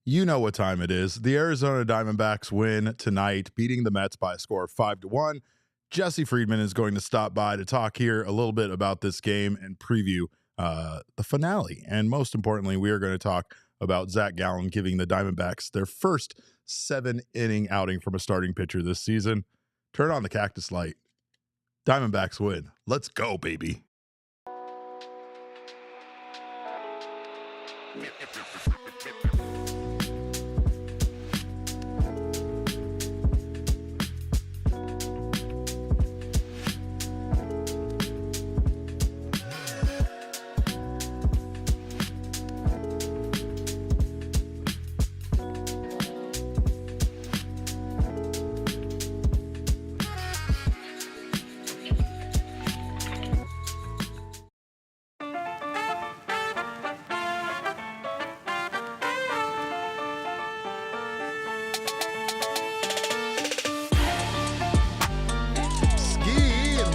You know what time it is. The Arizona Diamondbacks win tonight, beating the Mets by a score of 5-1. Jesse Friedman is going to stop by to talk here a little bit about this game and preview the finale. And most importantly, we are going to talk about Zac Gallen giving the Diamondbacks their first 7-inning outing from a starting pitcher this season. Turn on the cactus light. Diamondbacks win. Let's go, baby.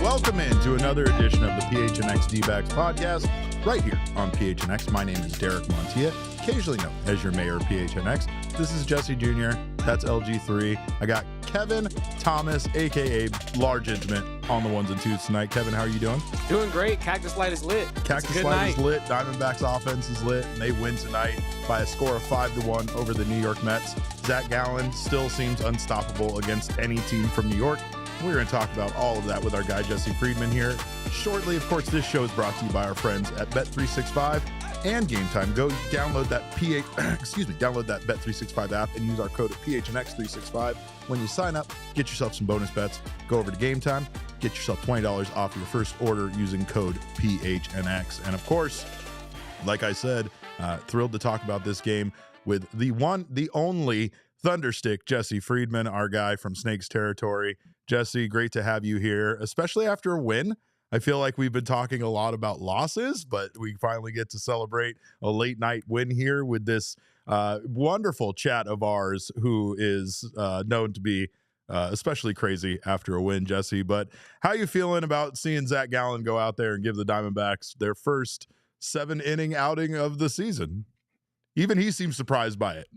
Welcome into another edition of the PHNX Dbacks podcast right here on PHNX. My name is Derek Montilla, occasionally known as your mayor of PHNX. This is Jesse Jr. That's LG3. I got Kevin Thomas, a.k.a. Large Intimate, on the ones and twos tonight. Kevin, how are you doing? Doing great. Cactus Light is lit. Cactus Light is lit. Diamondbacks offense is lit, and they win tonight by a score of 5-1 over the New York Mets. Zac Gallen still seems unstoppable against any team from New York. We're going to talk about all of that with our guy, Jesse Friedman, here shortly. Of course, this show is brought to you by our friends at Bet365 and Game Time. Go download that download that Bet365 app and use our code of PHNX365. When you sign up, get yourself some bonus bets. Go over to Game Time, get yourself $20 off your first order using code PHNX. And of course, like I said, thrilled to talk about this game with the one, the only Thunderstick, Jesse Friedman, our guy from Snakes Territory. Jesse, great to have you here, especially after a win. I feel like we've been talking a lot about losses, but we finally get to celebrate a late night win here with this wonderful chat of ours who is known to be especially crazy after a win, Jesse. But how you feeling about seeing Zac Gallen go out there and give the Diamondbacks their first 7-inning outing of the season? Even he seems surprised by it.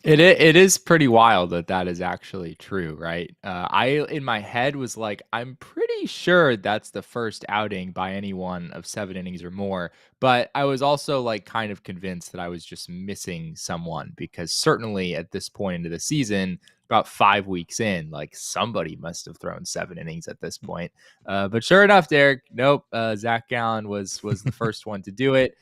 It is pretty wild that is actually true, right? I, in my head, was like, I'm pretty sure that's the first outing by anyone of 7 innings or more. But I was also like kind of convinced that I was just missing someone, because certainly at this point into the season, about 5 weeks in, like somebody must have thrown 7 innings at this point. But sure enough, Derek, nope. Zac Gallen was the first one to do it.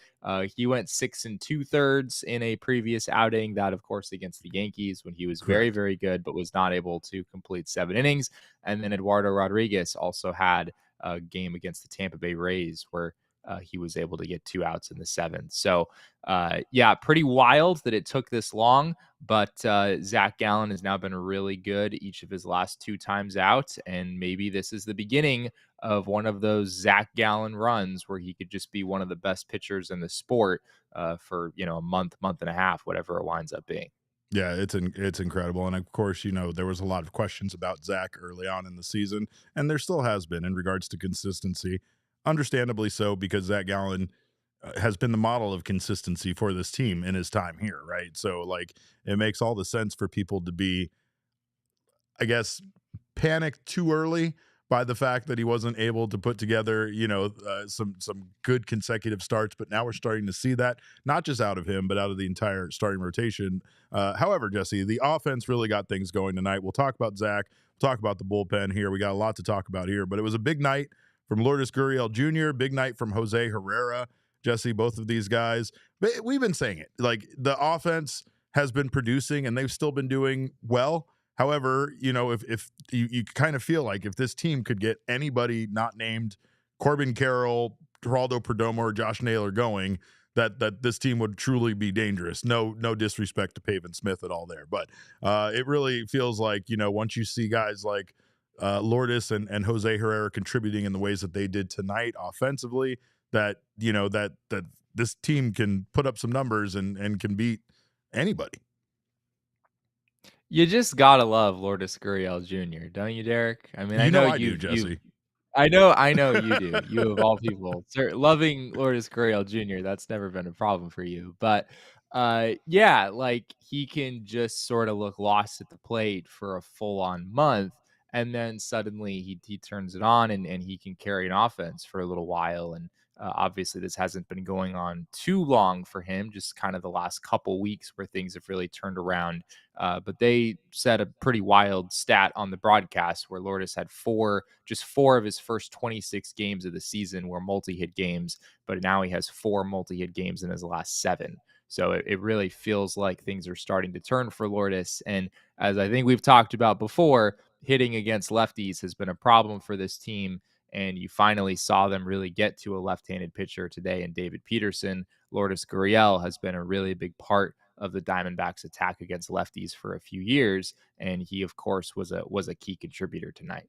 He went 6 2/3 in a previous outing, that of course against the Yankees, when he was very, very good, but was not able to complete 7 innings. And then Eduardo Rodriguez also had a game against the Tampa Bay Rays where he was able to get 2 outs in the 7th. So yeah, pretty wild that it took this long, but Zac Gallen has now been really good each of his last 2 times out. And maybe this is the beginning of one of those Zac Gallen runs where he could just be one of the best pitchers in the sport for, a month and a half, whatever it winds up being. Yeah, it's incredible. And of course, there was a lot of questions about Zac early on in the season, and there still has been in regards to consistency. Understandably so, because Zac Gallen has been the model of consistency for this team in his time here, right? So, like, it makes all the sense for people to be, I guess, panicked too early by the fact that he wasn't able to put together, some good consecutive starts. But now we're starting to see that, not just out of him, but out of the entire starting rotation. However, Jesse, the offense really got things going tonight. We'll talk about Zac, talk about the bullpen here. We got a lot to talk about here, but it was a big night from Lourdes Gurriel Jr., big night from Jose Herrera. Jesse, both of these guys, but we've been saying it, like, the offense has been producing and they've still been doing well. However, if you kind of feel like if this team could get anybody not named Corbin Carroll, Geraldo Perdomo, or Josh Naylor going, that this team would truly be dangerous. No disrespect to Pavin Smith at all there, but it really feels like, once you see guys like Lourdes and Jose Herrera contributing in the ways that they did tonight offensively, that this team can put up some numbers and can beat anybody. You just gotta love Lourdes Gurriel Jr., don't you, Derek? I mean, I know I do, Jesse. I know you do. You of all people, loving Lourdes Gurriel Jr., that's never been a problem for you. But yeah, like he can just sort of look lost at the plate for a full on month. And then suddenly he turns it on and he can carry an offense for a little while. And obviously, this hasn't been going on too long for him, just kind of the last couple weeks where things have really turned around. But they said a pretty wild stat on the broadcast where Lourdes had just four of his first 26 games of the season were multi-hit games, but now he has four multi-hit games in his last seven. So it really feels like things are starting to turn for Lourdes. And as I think we've talked about before, hitting against lefties has been a problem for this team. And you finally saw them really get to a left-handed pitcher today in David Peterson. Lourdes Gurriel has been a really big part of the Diamondbacks attack against lefties for a few years, and he of course was a key contributor tonight.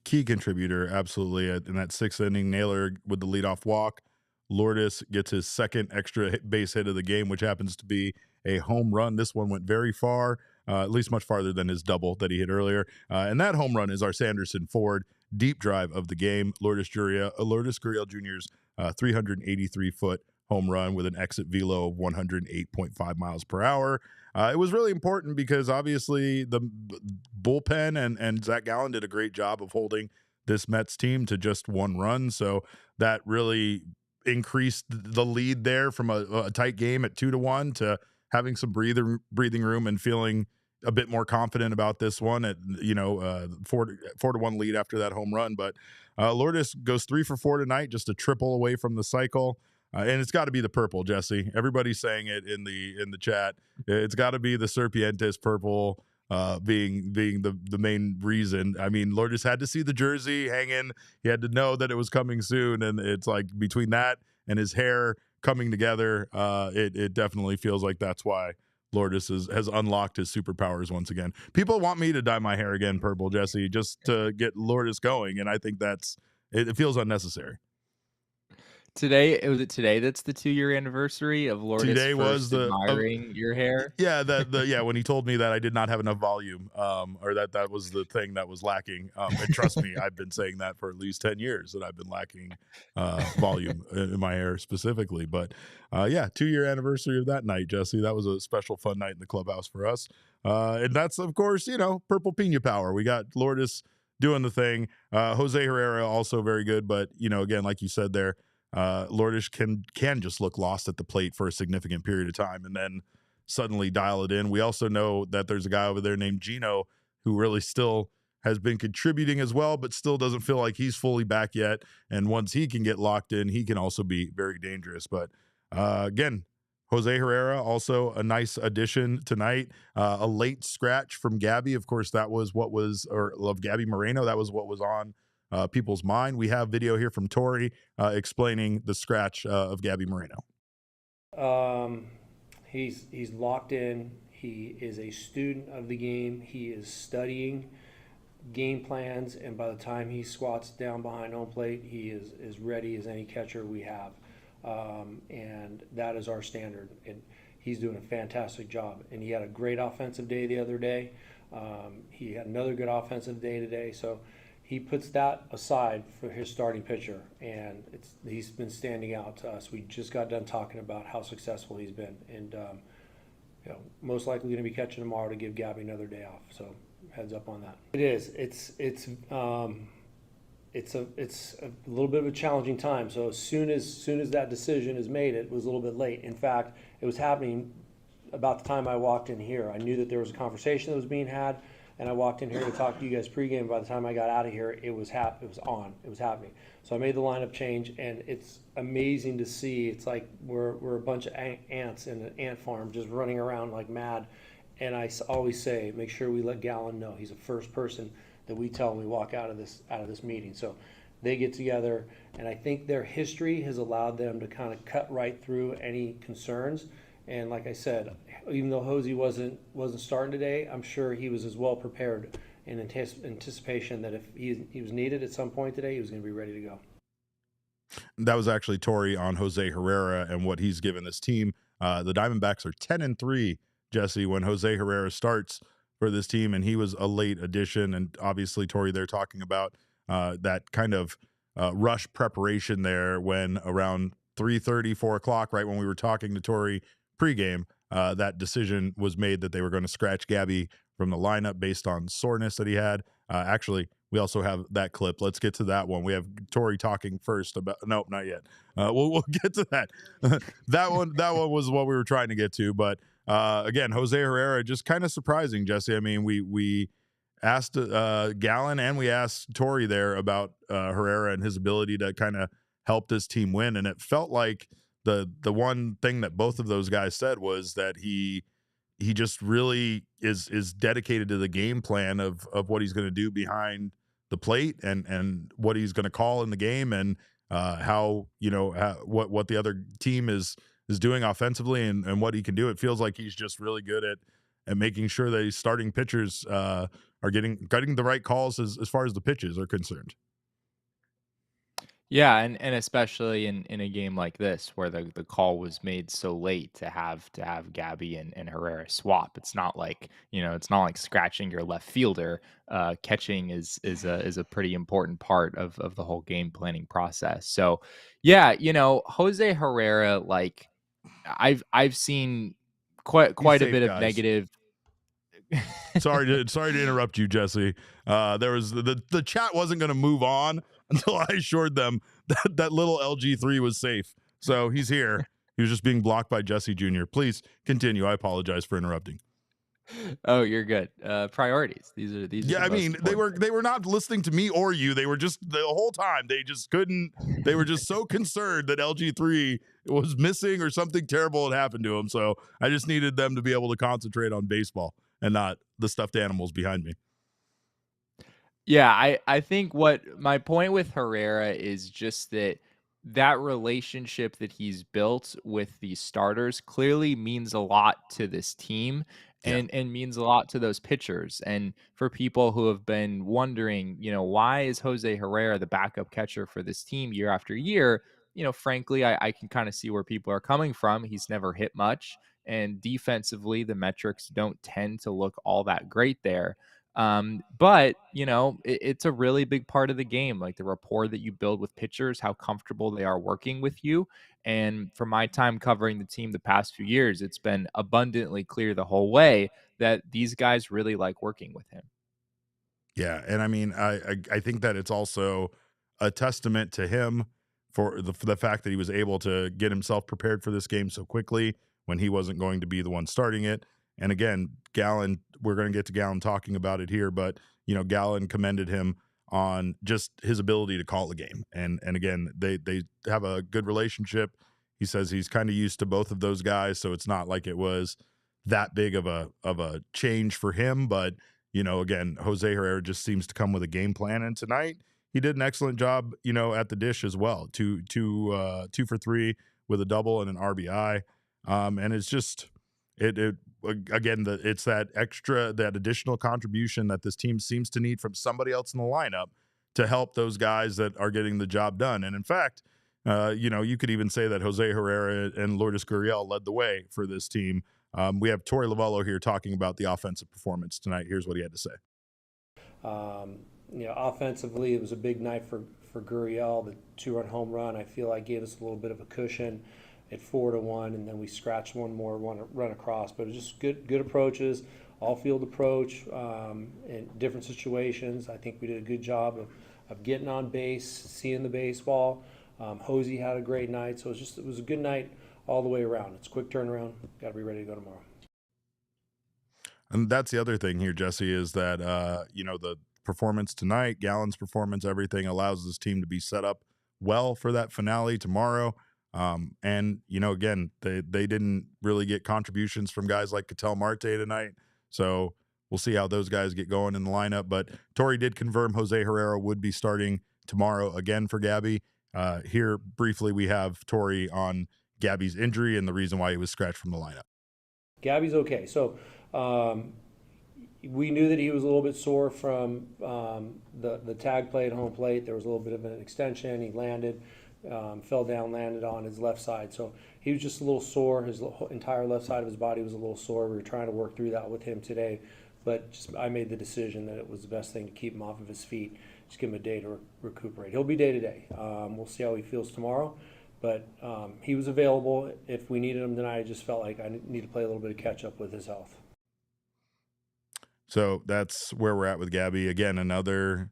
Key contributor, absolutely. In that sixth inning, Naylor with the leadoff walk. Lourdes gets his second extra base hit of the game, which happens to be a home run. This one went very far, at least much farther than his double that he hit earlier. And that home run is our Sanderson Ford deep drive of the game. Lourdes Gurriel Jr.'s 383-foot home run with an exit velo of 108.5 miles per hour. It was really important because obviously the bullpen and Zac Gallen did a great job of holding this Mets team to just one run. So that really increased the lead there from a tight game at 2-1 to having some breathing room and feeling a bit more confident about this one at 4-1 lead after that home run. But Lourdes goes 3 for 4 tonight, just a triple away from the cycle. And it's got to be the purple, Jesse. Everybody's saying it in the chat. It's got to be the Serpientes purple being the main reason. I mean, Lourdes had to see the jersey hanging. He had to know that it was coming soon, and it's like between that and his hair coming together, it definitely feels like that's why Lourdes has unlocked his superpowers once again. People want me to dye my hair again purple, Jesse, just to get Lourdes going, and I think it feels unnecessary. Today that's the 2-year anniversary of Lourdes Today was first the admiring your hair? yeah, when he told me that I did not have enough volume, or that was the thing that was lacking. And trust me, I've been saying that for at least 10 years that I've been lacking volume in my hair specifically. But yeah, 2-year anniversary of that night, Jesse. That was a special, fun night in the clubhouse for us. And that's of course, purple pina power. We got Lourdes doing the thing. Jose Herrera also very good, but again, like you said there. Lourdes can just look lost at the plate for a significant period of time and then suddenly dial it in. We also know that there's a guy over there named Gino who really still has been contributing as well, but still doesn't feel like he's fully back yet. And once he can get locked in, he can also be very dangerous. But again, Jose Herrera, also a nice addition tonight. A late scratch from Gabi. Of course, that was of Gabi Moreno. That was what was on people's mind. We have video here from Tori explaining the scratch of Gabi Moreno. He's locked in. He is a student of the game. He is studying game plans, and by the time he squats down behind home plate, he is as ready as any catcher we have. And that is our standard. And he's doing a fantastic job. And he had a great offensive day the other day. He had another good offensive day today. So he puts that aside for his starting pitcher, and he's been standing out to us. We just got done talking about how successful he's been, and most likely going to be catching tomorrow to give Gabi another day off. So heads up on that. It is. It's a little bit of a challenging time. So as soon as that decision is made, it was a little bit late. In fact, it was happening about the time I walked in here. I knew that there was a conversation that was being had. And I walked in here to talk to you guys pregame. By the time I got out of here, it was happening. So I made the lineup change, and it's amazing to see. It's like we're a bunch of ants in an ant farm just running around like mad. And I always say, make sure we let Gallen know. He's the first person that we tell when we walk out of this meeting. So they get together, and I think their history has allowed them to kind of cut right through any concerns. And like I said, even though Hosey wasn't starting today, I'm sure he was as well prepared in anticipation that if he was needed at some point today, he was going to be ready to go. That was actually Tori on Jose Herrera and what he's given this team. The Diamondbacks are 10-3, Jesse, when Jose Herrera starts for this team, and he was a late addition. And obviously, Tori, they're talking about that kind of rush preparation there when around 3:30, 4 o'clock, right when we were talking to Tori pregame, that decision was made that they were going to scratch Gabi from the lineup based on soreness that he had. Actually, we also have that clip. Let's get to that one. We have Tori talking first about. Nope, not yet. We'll get to that. That one was what we were trying to get to. But again, Jose Herrera, just kind of surprising, Jesse. I mean, we asked Gallen and we asked Tori there about Herrera and his ability to kind of help this team win, and it felt like the one thing that both of those guys said was that he just really is dedicated to the game plan of what he's going to do behind the plate and what he's going to call in the game, and how what the other team is doing offensively and what he can do. It feels like he's just really good at making sure that his starting pitchers are getting the right calls as far as the pitches are concerned. Yeah, and especially in a game like this where the call was made so late to have Gabi and Herrera swap. It's not like, it's not like scratching your left fielder. Catching is a pretty important part of the whole game planning process. So yeah, Jose Herrera, like I've seen quite a safe, bit of guys. negative. Sorry to interrupt you, Jesse. There was the chat wasn't going to move on until I assured them that little LG3 was safe. So he's here. He was just being blocked by Jesse Jr. Please continue. I apologize for interrupting. Oh, you're good. Priorities. These are Yeah, the I most mean, important they were not listening to me or you. They were just the whole time. They just couldn't. They were just so concerned that LG3 was missing or something terrible had happened to him. So I just needed them to be able to concentrate on baseball and not the stuffed animals behind me. Yeah, I think what my point with Herrera is just that relationship that he's built with these starters clearly means a lot to this team Yeah. and means a lot to those pitchers. And for people who have been wondering, why is Jose Herrera the backup catcher for this team year after year? Frankly, I can kind of see where people are coming from. He's never hit much, and defensively, the metrics don't tend to look all that great there. But it's a really big part of the game, like the rapport that you build with pitchers, how comfortable they are working with you. And from my time covering the team the past few years, it's been abundantly clear the whole way that these guys really like working with him. Yeah, and I mean, I think that it's also a testament to him for the fact that he was able to get himself prepared for this game so quickly when he wasn't going to be the one starting it. And again, Gallen, we're going to get to Gallen talking about it here, but Gallen commended him on just his ability to call the game. And again, they have a good relationship. He says he's kind of used to both of those guys, so it's not like it was that big of a change for him, but again, Jose Herrera just seems to come with a game plan, and tonight he did an excellent job, at the dish as well. Two for three with a double and an RBI, and it's just it again it's that additional contribution that this team seems to need from somebody else in the lineup to help those guys that are getting the job done. And in fact, you could even say that Jose Herrera and Lourdes Gurriel led the way for this team. We have Torey Lovullo here talking about the offensive performance tonight. Here's what he had to say. Offensively, it was a big night for Gurriel. The 2-run home run, I feel like, gave us a little bit of a cushion at 4-1, and then we scratched one more run across. But it was just good approaches, all field approach in different situations. I think we did a good job of getting on base, seeing the baseball. Hosey had a great night, so it was a good night all the way around. It's a quick turnaround. Got to be ready to go tomorrow. And that's the other thing here, Jesse, is that the performance tonight, Gallen's performance, everything allows this team to be set up well for that finale tomorrow. And again, they didn't really get contributions from guys like Ketel Marte tonight, so we'll see how those guys get going in the lineup. But Tori did confirm Jose Herrera would be starting tomorrow again for Gabi. Here briefly, we have Tori on Gabi's injury and the reason why he was scratched from the lineup. Gabi's okay. So we knew that he was a little bit sore from the tag play at home plate. There was a little bit of an extension. He landed, fell down, landed on his left side. So he was just a little sore. His entire left side of his body was a little sore. We were trying to work through that with him today. But I made the decision that it was the best thing to keep him off of his feet. just give him a day to recuperate. He'll be day to day. We'll see how he feels tomorrow. But he was available if we needed him tonight. I just felt like I need to play a little bit of catch up with his health. So that's where we're at with Gabi. Again, another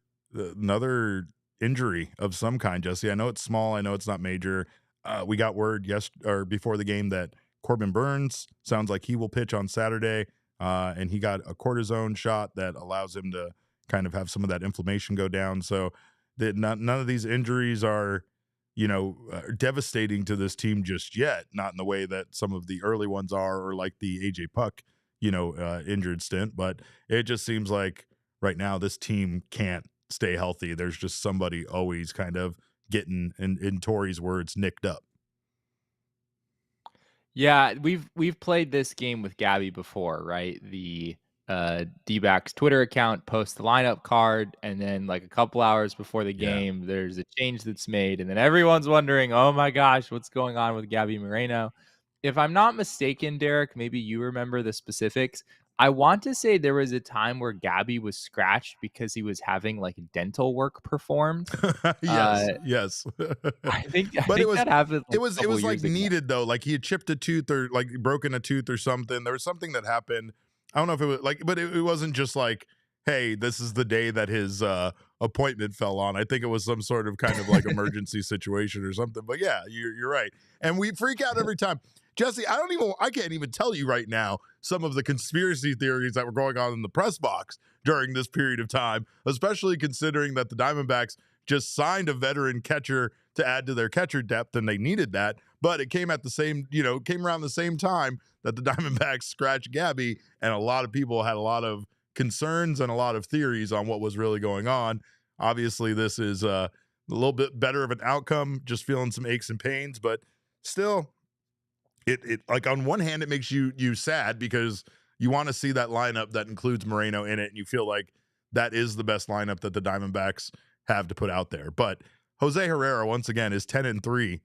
injury of some kind, Jesse. I know it's small. I know it's not major. We got word before the game that Corbin Burns sounds like he will pitch on Saturday, and he got a cortisone shot that allows him to kind of have some of that inflammation go down. So none of these injuries are, devastating to this team just yet. Not in the way that some of the early ones are, or like the AJ Puck, injured stint. But it just seems like right now this team can't stay healthy. There's just somebody always kind of getting, in Torey's words, nicked up. Yeah, we've played this game with Gabi before, right? The Dbacks Twitter account posts the lineup card, and then like a couple hours before the game, there's a change that's made, and then everyone's wondering, oh my gosh, what's going on with Gabi Moreno? If I'm not mistaken, Derek, maybe you remember the specifics. I want to say there was a time where Gabi was scratched because he was having like dental work performed. Yes. I think That happened. It was like ago. needed though. Like he had chipped a tooth or like broken a tooth or something. There was something that happened. I don't know if it was like, but it wasn't just like, hey, this is the day that his appointment fell on. I think it was some sort of kind of like emergency situation or something. But yeah, you're right. And we freak out every time. Jesse, I can't even tell you right now some of the conspiracy theories that were going on in the press box during this period of time, especially considering that the Diamondbacks just signed a veteran catcher to add to their catcher depth, and they needed that. But it came at the same, came around the same time that the Diamondbacks scratched Gabi, and a lot of people had a lot of concerns and a lot of theories on what was really going on. Obviously, this is a little bit better of an outcome, just feeling some aches and pains, but still, it like on one hand, it makes you sad because you want to see that lineup that includes Moreno in it, and you feel like that is the best lineup that the Diamondbacks have to put out there. But Jose Herrera, once again, is 10-3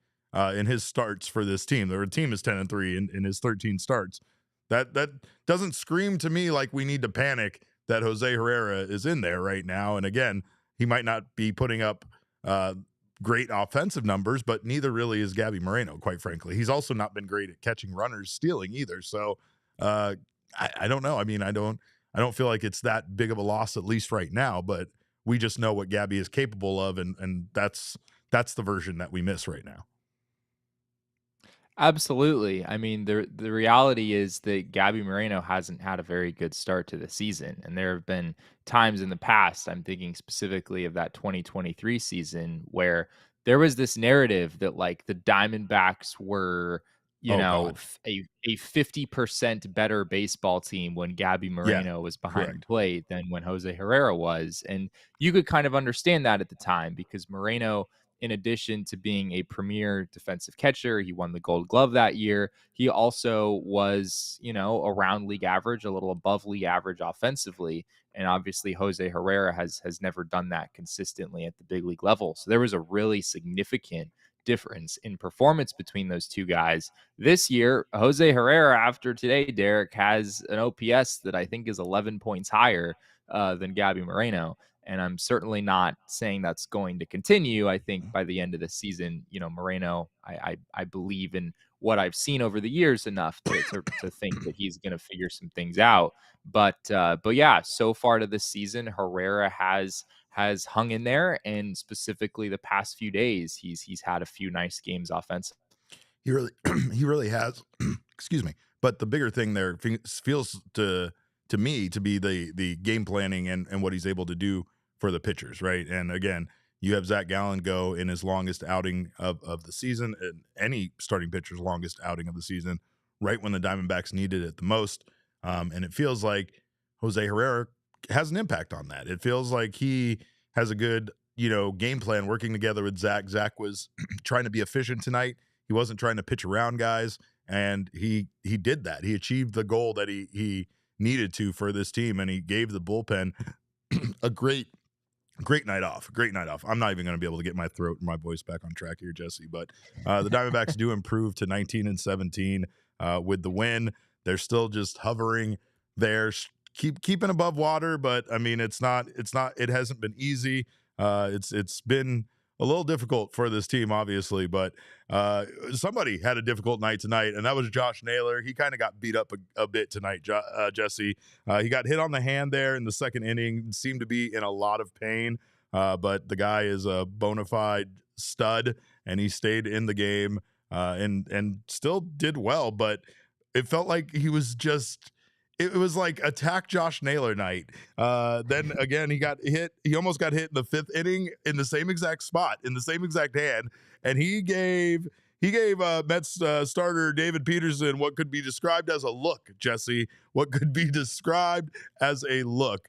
in his starts for this team. Their team is 10-3 in his 13 starts. That doesn't scream to me like we need to panic that Jose Herrera is in there right now. And again, he might not be putting up great offensive numbers, but neither really is Gabi Moreno, quite frankly. He's also not been great at catching runners, stealing either. So I don't know. I mean, I don't feel like it's that big of a loss, at least right now, but we just know what Gabi is capable of, and that's the version that we miss right now. Absolutely. I mean, the reality is that Gabi Moreno hasn't had a very good start to the season. And there have been times in the past, I'm thinking specifically of that 2023 season, where there was this narrative that like the Diamondbacks were, a 50% better baseball team when Gabi Moreno was behind the plate than when Jose Herrera was. And you could kind of understand that at the time because Moreno, in addition to being a premier defensive catcher, he won the Gold Glove that year. He also was, around league average, a little above league average offensively. And obviously Jose Herrera has never done that consistently at the big league level. So there was a really significant difference in performance between those two guys. This year, Jose Herrera, after today, Derek, has an OPS that I think is 11 points higher than Gabi Moreno. And I'm certainly not saying that's going to continue. I think by the end of the season, Moreno, I believe in what I've seen over the years enough to think that he's going to figure some things out. But yeah, so far to this season, Herrera has hung in there, and specifically the past few days, he's had a few nice games offensively. He really has. Excuse me. But the bigger thing there feels to me to be the game planning and what he's able to do for the pitchers, right? And again, you have Zac Gallen go in his longest outing of the season, and any starting pitcher's longest outing of the season, right when the Diamondbacks needed it the most. And it feels like Jose Herrera has an impact on that. It feels like he has a good, game plan working together with Zac. Zac was trying to be efficient tonight. He wasn't trying to pitch around guys, and he did that. He achieved the goal that he needed to for this team, and he gave the bullpen a great night off. I'm not even going to be able to get my throat and my voice back on track here, Jesse, but the Diamondbacks do improve to 19-17 with the win. They're still just hovering there, keeping above water, but I mean, it hasn't been easy. It's been a little difficult for this team, obviously, but somebody had a difficult night tonight, and that was Josh Naylor. He kind of got beat up a bit tonight, Jesse. He got hit on the hand there in the second inning, seemed to be in a lot of pain, but the guy is a bona fide stud, and he stayed in the game and still did well, but it felt like he was just – it was like attack Josh Naylor night. Then again, he got hit. He almost got hit in the fifth inning in the same exact spot, in the same exact hand. And he gave Mets starter David Peterson what could be described as a look, Jesse, what could be described as a look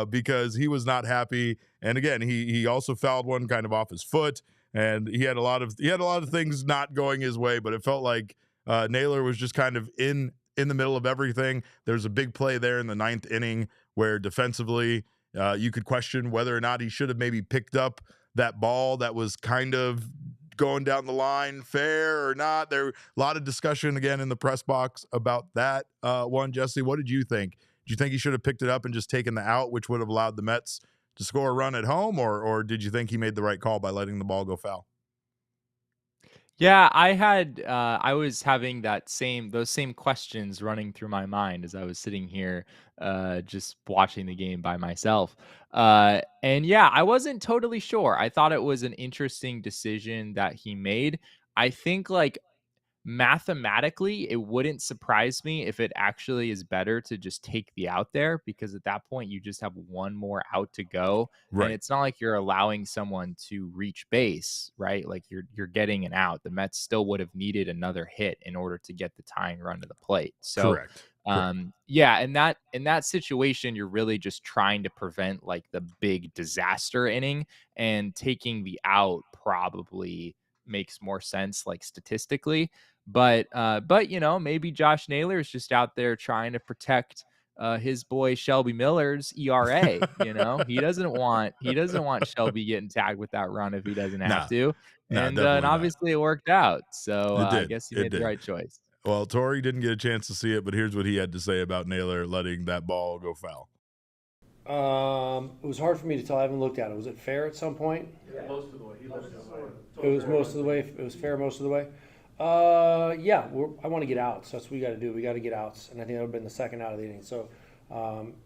because he was not happy. And again, he also fouled one kind of off his foot, and he had a lot of things not going his way, but it felt like Naylor was just kind of in the middle of everything. There's a big play there in the ninth inning where defensively you could question whether or not he should have maybe picked up that ball that was kind of going down the line, fair or not. There a lot of discussion again in the press box about that one. Jesse, what did you think? Did you think he should have picked it up and just taken the out, which would have allowed the Mets to score a run at home, or did you think he made the right call by letting the ball go foul? Yeah, I was having those same questions running through my mind as I was sitting here just watching the game by myself. And yeah, I wasn't totally sure. I thought it was an interesting decision that he made. I think like mathematically, it wouldn't surprise me if it actually is better to just take the out there, because at that point you just have one more out to go, and Right. it's not like you're allowing someone to reach base, right? Like you're getting an out. The Mets still would have needed another hit in order to get the tying run to the plate. So Correct. yeah, in that situation, you're really just trying to prevent like the big disaster inning, and taking the out probably makes more sense like statistically. But maybe Josh Naylor is just out there trying to protect his boy Shelby Miller's ERA. He doesn't want Shelby getting tagged with that run if he doesn't have Nah, to. nah, And definitely not. obviously it worked out. So It I did. guess he It made the did. right choice. Well, Tori didn't get a chance to see it, but here's what he had to say about Naylor letting that ball go foul. It was hard for me to tell. I haven't looked at it. Was it fair at some point? Yeah. Most of the way. It was most of the way. It was fair most of the way. Yeah, I want to get outs. That's what we got to do. We got to get outs, and I think that would have been the second out of the inning. So,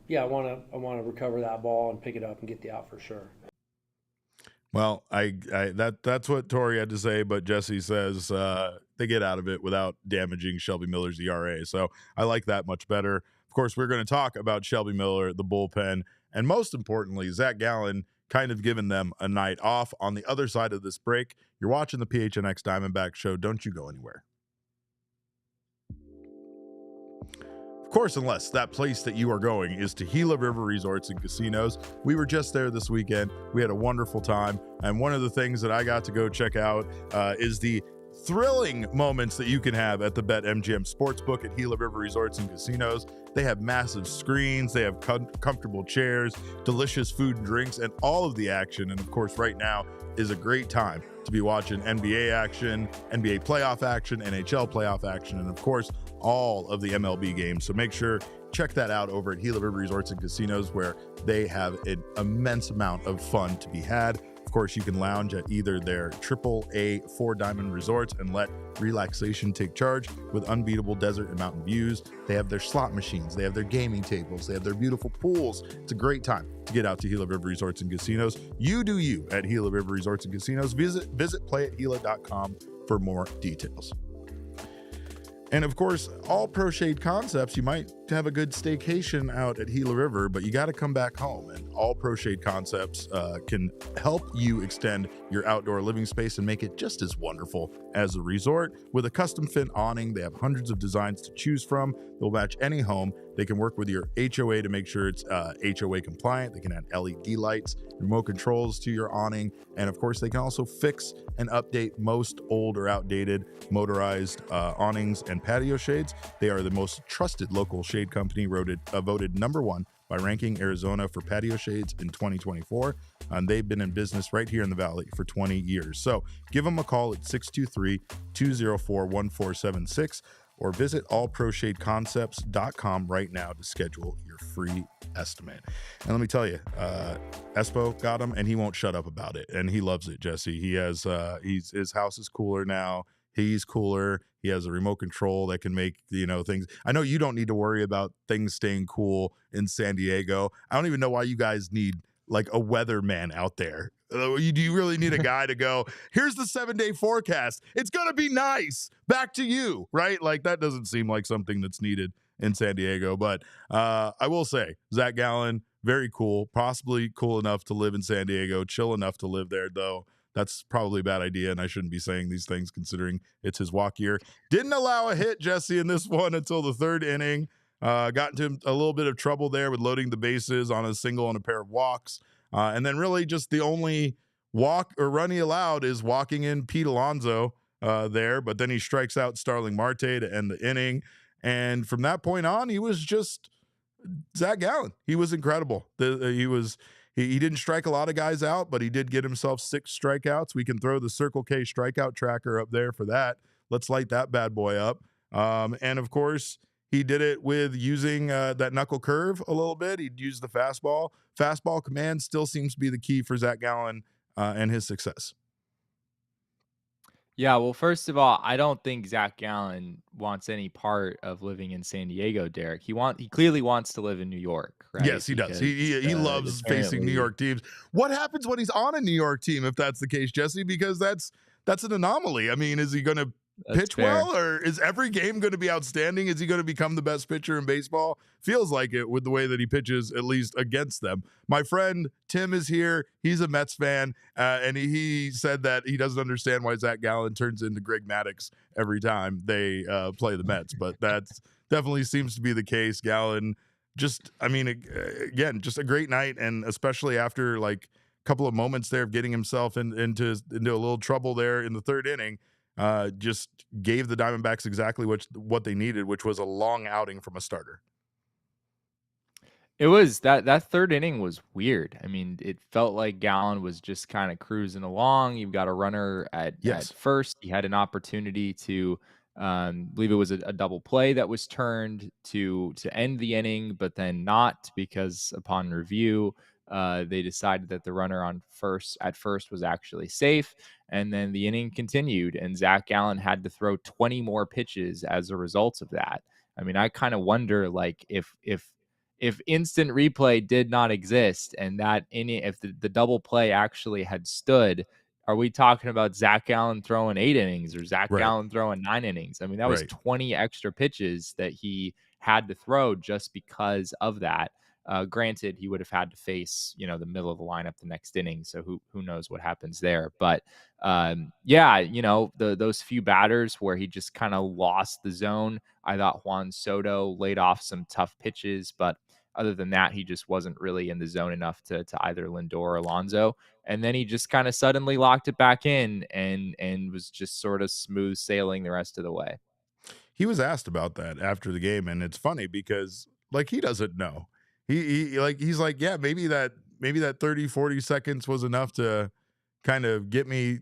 yeah, I want to recover that ball and pick it up and get the out for sure. Well, that's what Tori had to say, but Jesse says they get out of it without damaging Shelby Miller's ERA. So I like that much better. Of course, we're going to talk about Shelby Miller, the bullpen, and most importantly, Zac Gallen kind of giving them a night off. On the other side of this break, you're watching the PHNX Diamondbacks show. Don't you go anywhere. Of course, unless that place that you are going is to Gila River Resorts and Casinos. We were just there this weekend. We had a wonderful time. And one of the things that I got to go check out is the thrilling moments that you can have at the BetMGM Sportsbook at Gila River Resorts and Casinos. They have massive screens, they have comfortable chairs, delicious food and drinks, and all of the action. And of course, right now is a great time to be watching NBA action, NBA playoff action, NHL playoff action, and of course, all of the MLB games. So make sure, check that out over at Gila River Resorts and Casinos, where they have an immense amount of fun to be had. Of course, you can lounge at either their AAA 4-diamond resorts and let relaxation take charge with unbeatable desert and mountain views. They have their slot machines, they have their gaming tables, they have their beautiful pools. It's a great time to get out to Gila River Resorts and Casinos. You do you at Gila River Resorts and Casinos. Visit playathila.com for more details. And of course, all Pro Shade Concepts, you might have a good staycation out at Gila River, but you got to come back home. And all Pro Shade Concepts can help you extend your outdoor living space and make it just as wonderful as a resort. With a custom fit awning, they have hundreds of designs to choose from. They'll match any home. They can work with your HOA to make sure it's HOA compliant. They can add LED lights, remote controls to your awning. And of course, they can also fix and update most old or outdated motorized awnings and patio shades. They are the most trusted local shade company, voted #1 by Ranking Arizona for patio shades in 2024. And they've been in business right here in the Valley for 20 years. So give them a call at 623-204-1476. or visit allproshadeconcepts.com right now to schedule your free estimate. And let me tell you, Espo got him, and he won't shut up about it, and he loves it. Jesse, he has his house is cooler now. He's cooler. He has a remote control that can make, things. I know you don't need to worry about things staying cool in San Diego. I don't even know why you guys need like a weatherman out there. Do you really need a guy to go, here's the 7-day forecast, it's going to be nice, back to you, right? Like, that doesn't seem like something that's needed in San Diego. But I will say, Zac Gallen, very cool, possibly cool enough to live in San Diego, chill enough to live there, though. That's probably a bad idea, and I shouldn't be saying these things considering it's his walk year. Didn't allow a hit, Jesse, in this one until the third inning. Got into a little bit of trouble there with loading the bases on a single and a pair of walks. And then really just the only walk or run he allowed is walking in Pete Alonso there, but then he strikes out Starling Marte to end the inning. And from that point on, he was just Zac Gallen. He was incredible. He didn't strike a lot of guys out, but he did get himself 6 strikeouts. We can throw the Circle K strikeout tracker up there for that. Let's light that bad boy up. And of course, he did it with using that knuckle curve a little bit. He'd use the fastball. Fastball command still seems to be the key for Zac Gallen and his success. Yeah, well, first of all, I don't think Zac Gallen wants any part of living in San Diego, Derek. He clearly wants to live in New York, right? Yes, he does. He loves facing New York teams. What happens when he's on a New York team if that's the case, Jesse? Because that's an anomaly. I mean, is he going to pitch well, or is every game going to be outstanding? Is he going to become the best pitcher in baseball? Feels like it with the way that he pitches, at least against them. My friend Tim is here. He's a Mets fan, and he said that he doesn't understand why Zac Gallen turns into Greg Maddux every time they play the Mets, but that's definitely seems to be the case. Gallen again, just a great night, and especially after like a couple of moments there of getting himself into a little trouble there in the third inning. Just gave the Diamondbacks exactly what they needed, which was a long outing from a starter. It was that third inning was weird. I mean, it felt like Gallen was just kind of cruising along. You've got a runner at first. He had an opportunity to believe it was a double play that was turned to end the inning, but then not, because upon review, they decided that the runner at first was actually safe. And then the inning continued, and Zac Gallen had to throw 20 more pitches as a result of that. I mean, I kind of wonder, like, if instant replay did not exist and if the double play actually had stood, are we talking about Zac Gallen throwing 8 innings or Zac Gallen throwing 9 innings? I mean, that was 20 extra pitches that he had to throw just because of that. Granted, he would have had to face, the middle of the lineup the next inning, so who knows what happens there. But those few batters where he just kind of lost the zone. I thought Juan Soto laid off some tough pitches, but other than that, he just wasn't really in the zone enough to either Lindor or Alonso. And then he just kind of suddenly locked it back in and was just sort of smooth sailing the rest of the way. He was asked about that after the game, and it's funny because like he doesn't know. He's like, yeah, maybe that 30, 40 seconds was enough to kind of get me,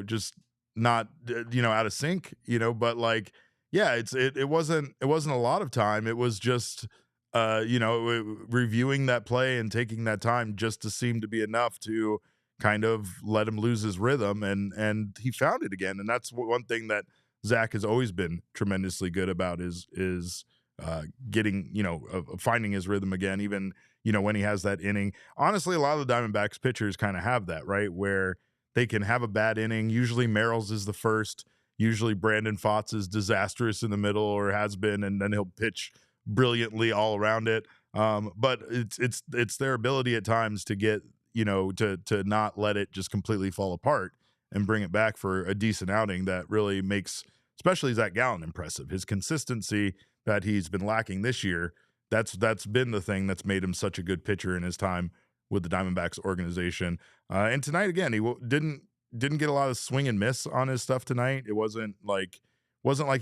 just not, out of sync, but like, yeah, it wasn't a lot of time. It was just, reviewing that play and taking that time just to seem to be enough to kind of let him lose his rhythm. And he found it again. And that's one thing that Zac has always been tremendously good about is getting, finding his rhythm again, even, when he has that inning. Honestly, a lot of the Diamondbacks pitchers kind of have that, right? Where they can have a bad inning. Usually Merrill's is the first. Usually Brandon Pfaadt's is disastrous in the middle, or has been, and then he'll pitch brilliantly all around it. But it's their ability at times to get, to not let it just completely fall apart and bring it back for a decent outing that really makes, especially Zac Gallen, impressive. His consistency that he's been lacking this year, that's been the thing that's made him such a good pitcher in his time with the Diamondbacks organization. And tonight, again, he didn't get a lot of swing and miss on his stuff tonight. It wasn't like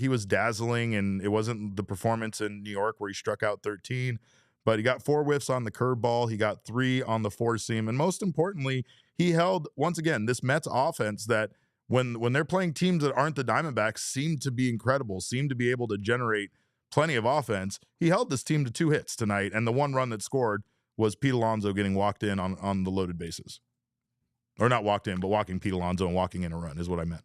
he was dazzling, and it wasn't the performance in New York where he struck out 13, but he got 4 whiffs on the curveball. He got 3 on the four seam. And most importantly, he held, once again, this Mets offense that when they're playing teams that aren't the Diamondbacks, seem to be incredible, seem to be able to generate plenty of offense. He held this team to 2 hits tonight, and the one run that scored was Pete Alonso getting walked in on the loaded bases. Or not walked in, but walking Pete Alonso and walking in a run is what I meant.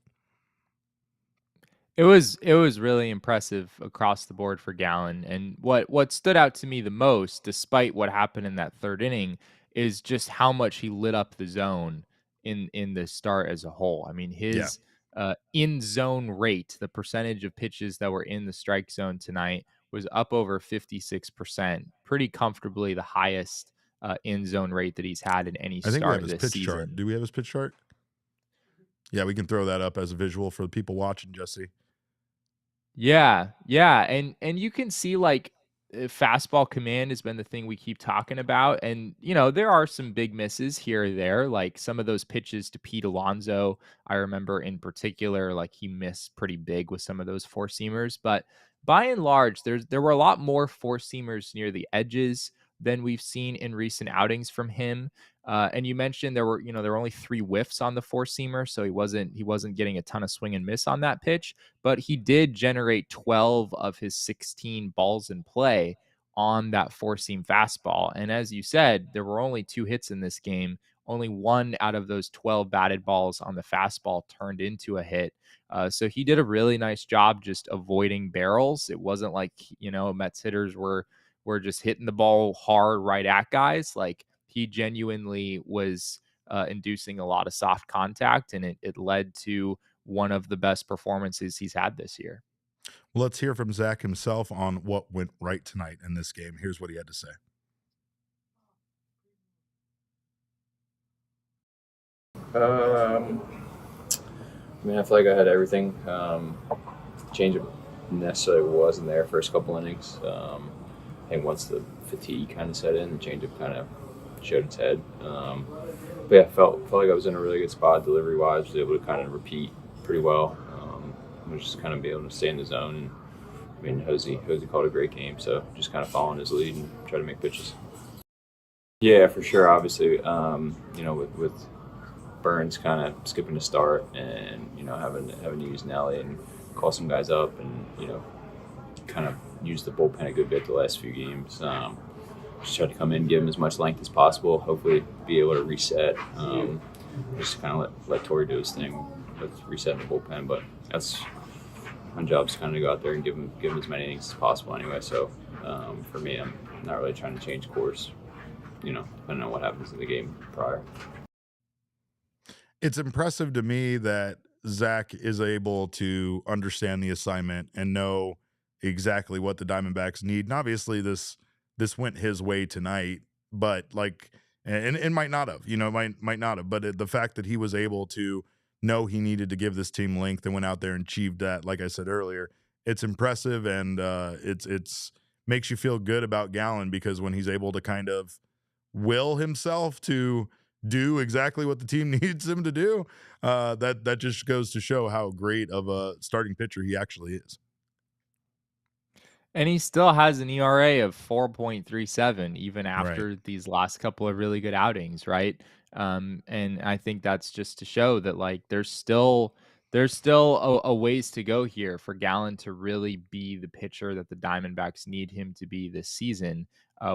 It was really impressive across the board for Gallen, and what stood out to me the most, despite what happened in that third inning, is just how much he lit up the zone in the start as a whole. I mean, Yeah. his in zone rate, the percentage of pitches that were in the strike zone tonight, was up over 56%, pretty comfortably the highest in zone rate that he's had in any I think we have start his this pitch chart. season. Do we have his pitch chart? Yeah, we can throw that up as a visual for the people watching, Jesse. Yeah, yeah, and you can see like fastball command has been the thing we keep talking about, and there are some big misses here or there, like some of those pitches to Pete Alonso. I remember in particular, like he missed pretty big with some of those four seamers, but by and large, there were a lot more four seamers near the edges than we've seen in recent outings from him. And you mentioned there were only 3 whiffs on the four seamer, so he wasn't getting a ton of swing and miss on that pitch, but he did generate 12 of his 16 balls in play on that four seam fastball. And as you said, there were only 2 hits in this game. Only one out of those 12 batted balls on the fastball turned into a hit. So he did a really nice job just avoiding barrels. It wasn't like, Mets hitters were just hitting the ball hard right at guys. Like he genuinely was inducing a lot of soft contact, and it led to one of the best performances he's had this year. Well, let's hear from Zac himself on what went right tonight in this game. Here's what he had to say. I mean, I feel like I had everything. Changeup necessarily wasn't there first couple innings. I think once the fatigue kind of set in, the changeup kind of showed its head. But yeah, felt like I was in a really good spot delivery wise. Was able to kind of repeat pretty well. Was just kind of be able to stay in the zone. And I mean, Hosey called a great game, so just kind of following his lead and try to make pitches. Yeah, for sure. Obviously, with Burns kind of skipping the start and having to use Nelly and call some guys up and kind of use the bullpen a good bit the last few games. Just try to come in, give him as much length as possible. Hopefully, be able to reset. Just kind of let Torrey do his thing with resetting the bullpen. But that's my job's kind of to go out there and give him as many innings as possible anyway. So for me, I'm not really trying to change course. Depending on what happens in the game prior. It's impressive to me that Zac is able to understand the assignment and know exactly what the Diamondbacks need. And obviously this went his way tonight, but and it might not have, might not have, but the fact that he was able to know he needed to give this team length and went out there and achieved that, like I said earlier, it's impressive. And it's makes you feel good about Gallen, because when he's able to kind of will himself to do exactly what the team needs him to do, that just goes to show how great of a starting pitcher he actually is. And he still has an ERA of 4.37 even Right. after these last couple of really good outings, right? And I think that's just to show that like there's still a ways to go here for Gallen to really be the pitcher that the Diamondbacks need him to be this season.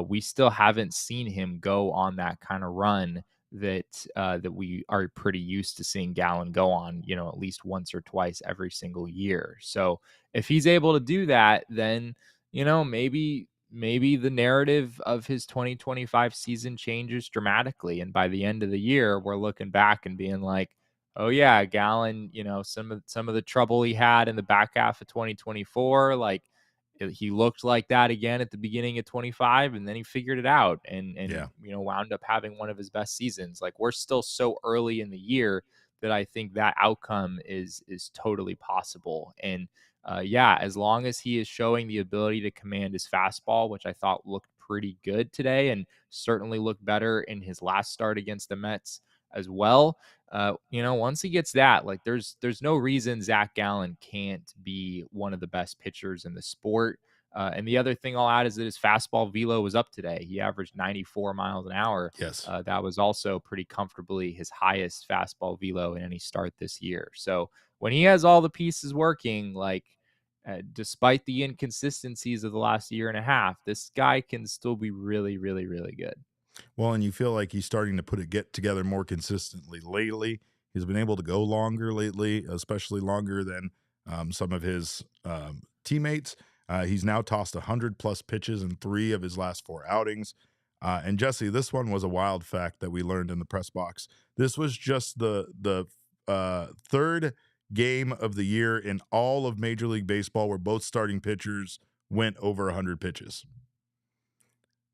We still haven't seen him go on that kind of run that we are pretty used to seeing Gallen go on, at least once or twice every single year. So if he's able to do that, then maybe the narrative of his 2025 season changes dramatically, and by the end of the year, we're looking back and being like, oh yeah, Gallen, some of the trouble he had in the back half of 2024, like he looked like that again at the beginning of 25, and then he figured it out and Yeah. wound up having one of his best seasons. Like we're still so early in the year that I think that outcome is totally possible. And yeah, as long as he is showing the ability to command his fastball, which I thought looked pretty good today and certainly looked better in his last start against the Mets as well. Once he gets that, like there's no reason Zac Gallen can't be one of the best pitchers in the sport. And the other thing I'll add is that his fastball velo was up today. He averaged 94 miles an hour. Yes. That was also pretty comfortably his highest fastball velo in any start this year. So when he has all the pieces working, like despite the inconsistencies of the last year and a half, this guy can still be really, really, really good. Well, and you feel like he's starting to get together more consistently lately. He's been able to go longer lately, especially longer than some of his teammates. He's now tossed 100+ pitches in 3 of his last 4 outings. And Jesse, this one was a wild fact that we learned in the press box. This was just the third game of the year in all of Major League Baseball where both starting pitchers went over 100 pitches.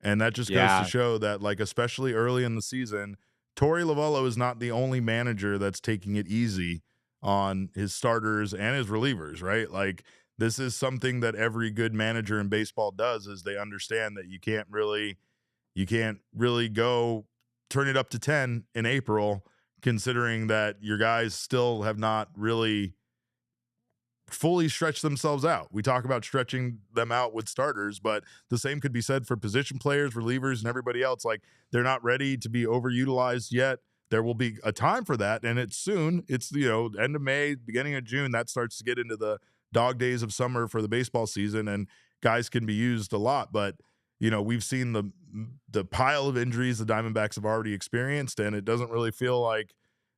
And that just goes to show that, like, especially early in the season, Torey Lovullo is not the only manager that's taking it easy on his starters and his relievers, right? Like, this is something that every good manager in baseball does, is they understand that you can't really go turn it up to 10 in April, considering that your guys still have not really fully stretched themselves out. We talk about stretching them out with starters, but the same could be said for position players, relievers, and everybody else. Like, they're not ready to be overutilized yet. There will be a time for that, and it's soon. It's, end of May, beginning of June, that starts to get into the dog days of summer for the baseball season, and guys can be used a lot. But, we've seen the pile of injuries the Diamondbacks have already experienced, and it doesn't really feel like,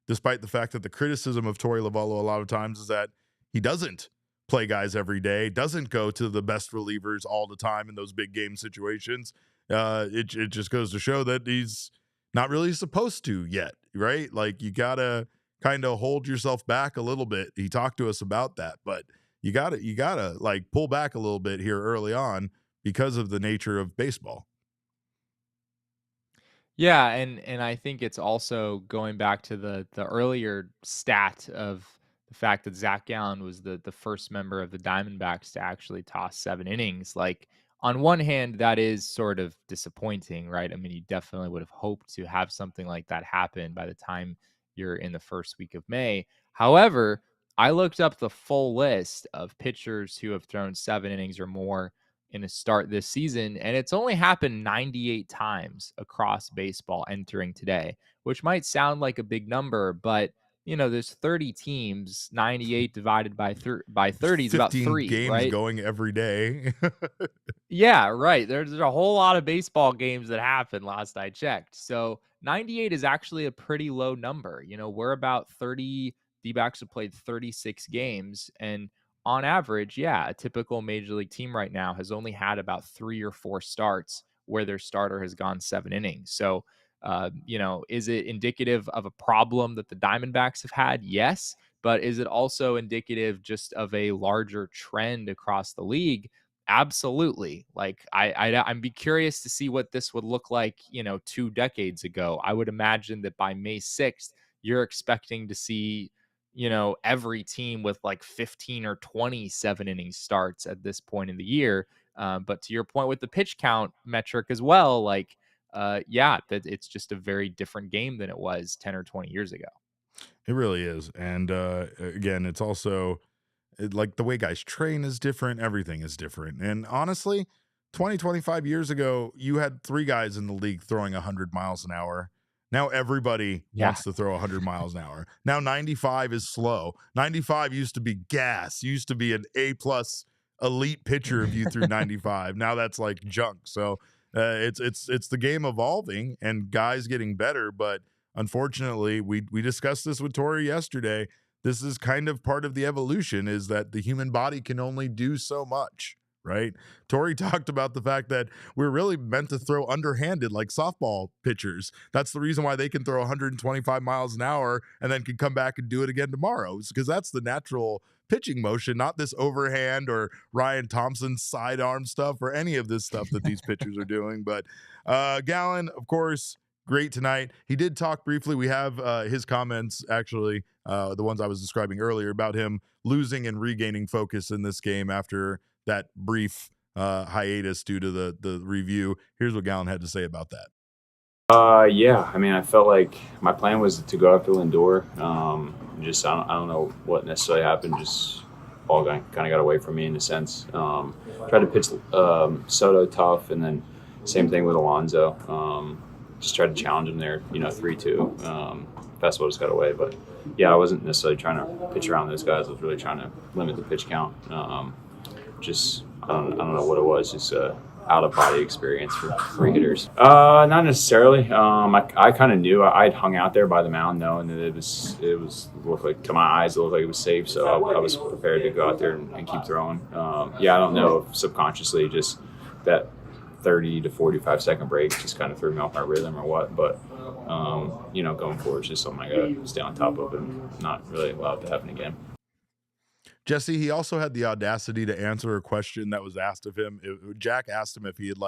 despite the fact that the criticism of Torey Lovullo a lot of times is that he doesn't play guys every day, doesn't go to the best relievers all the time in those big game situations. It just goes to show that he's not really supposed to yet, right? Like, you got to kind of hold yourself back a little bit. He talked to us about that, but you got to like pull back a little bit here early on because of the nature of baseball. Yeah, and I think it's also going back to the earlier stat of the fact that Zac Gallen was the first member of the Diamondbacks to actually toss 7 innings. Like, on one hand, that is sort of disappointing, right? I mean, you definitely would have hoped to have something like that happen by the time you're in the first week of May. However, I looked up the full list of pitchers who have thrown 7 innings or more in a start this season, and it's only happened 98 times across baseball entering today, which might sound like a big number, but there's 30 teams. 98 divided by 30 is about 3 games, right? Going every day. Yeah, right. There's a whole lot of baseball games that happened last I checked. So 98 is actually a pretty low number. We're about 30. Dbacks have played 36 games, and on average, a typical major league team right now has only had about 3 or 4 starts where their starter has gone 7 innings. So, is it indicative of a problem that the Diamondbacks have had? Yes. But is it also indicative just of a larger trend across the league? Absolutely. Like, I'm be curious to see what this would look like, 2 decades ago. I would imagine that by May 6th, you're expecting to see, every team with like 15 or 27 inning starts at this point in the year. But to your point with the pitch count metric as well, like, that it's just a very different game than it was 10 or 20 years ago. It really is. And again, it's also like the way guys train is different. Everything is different. And honestly, 25 years ago, you had 3 guys in the league throwing 100 miles an hour. Now everybody wants to throw 100 miles an hour. Now 95 is slow. 95 used to be gas. Used to be an A+ elite pitcher if you threw 95. Now that's like junk. So it's the game evolving and guys getting better. But unfortunately, we discussed this with Torey yesterday. This is kind of part of the evolution, is that the human body can only do so much, right? Torey talked about the fact that we're really meant to throw underhanded like softball pitchers. That's the reason why they can throw 125 miles an hour and then can come back and do it again tomorrow, because that's the natural pitching motion, not this overhand or Ryan Thompson sidearm stuff or any of this stuff that these pitchers are doing. But Gallen, of course, great tonight. He did talk briefly. We have his comments, actually, the ones I was describing earlier, about him losing and regaining focus in this game after that brief hiatus due to the review. Here's what Gallen had to say about that. I mean, I felt like my plan was to go after Lindor. I don't know what necessarily happened. Just ball kind of got away from me in a sense. Tried to pitch Soto tough, and then same thing with Alonso. Just tried to challenge him there, 3-2. Fastball just got away, but yeah, I wasn't necessarily trying to pitch around those guys. I was really trying to limit the pitch count. Just I don't know what it was, just out of body experience for three hitters. Not necessarily. I kind of knew I'd hung out there by the mound, knowing that it looked like, to my eyes, it looked like it was safe. So I was prepared to go out there and keep throwing. Yeah, I don't know if subconsciously just that 30 to 45 second break just kind of threw me off my rhythm or what, but going forward, it's just something I gotta stay on top of and not really allow it to happen again. Jesse, he also had the audacity to answer a question that was asked of him. Jack asked him if he had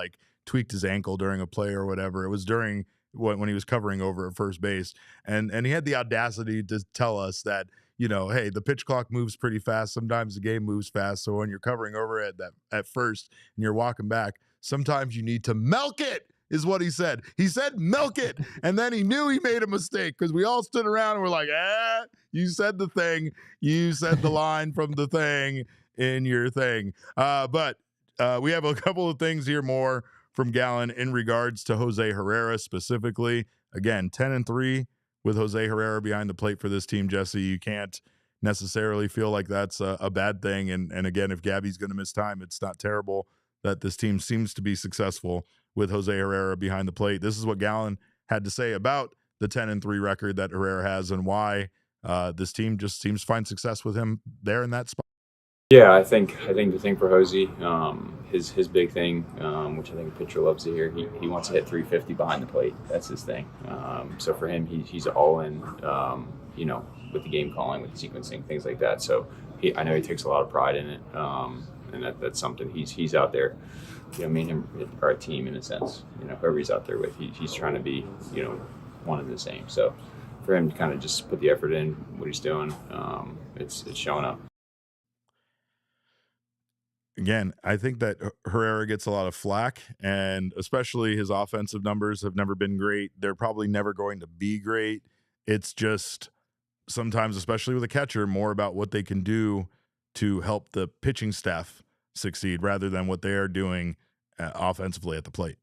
tweaked his ankle during a play or whatever. It was during when he was covering over at first base, and he had the audacity to tell us that, hey, the pitch clock moves pretty fast. Sometimes the game moves fast. So when you're covering over at first and you're walking back, sometimes you need to milk it, is what he said. He said milk it. And then he knew he made a mistake because we all stood around and were like, you said the thing. You said the line from the thing in your thing. But we have a couple of things here more from Gallen in regards to Jose Herrera specifically. Again, 10-3 with Jose Herrera behind the plate for this team, Jesse. You can't necessarily feel like that's a bad thing. And again, if Gabi's going to miss time, it's not terrible that this team seems to be successful with Jose Herrera behind the plate. This is what Gallen had to say about the 10-3 record that Herrera has and why this team just seems to find success with him there in that spot. Yeah, I think the thing for Jose, his big thing, which I think the pitcher loves to hear, he wants to hit 350 behind the plate. That's his thing. So for him, he's all in, with the game calling, with the sequencing, things like that. So I know he takes a lot of pride in it. And that's something he's out there. Me and him are a team in a sense. Whoever he's out there with, he's trying to be, one and the same. So for him to kind of just put the effort in, what he's doing, it's showing up. Again, I think that Herrera gets a lot of flack, and especially his offensive numbers have never been great. They're probably never going to be great. It's just sometimes, especially with a catcher, more about what they can do to help the pitching staff succeed rather than what they are doing offensively at the plate.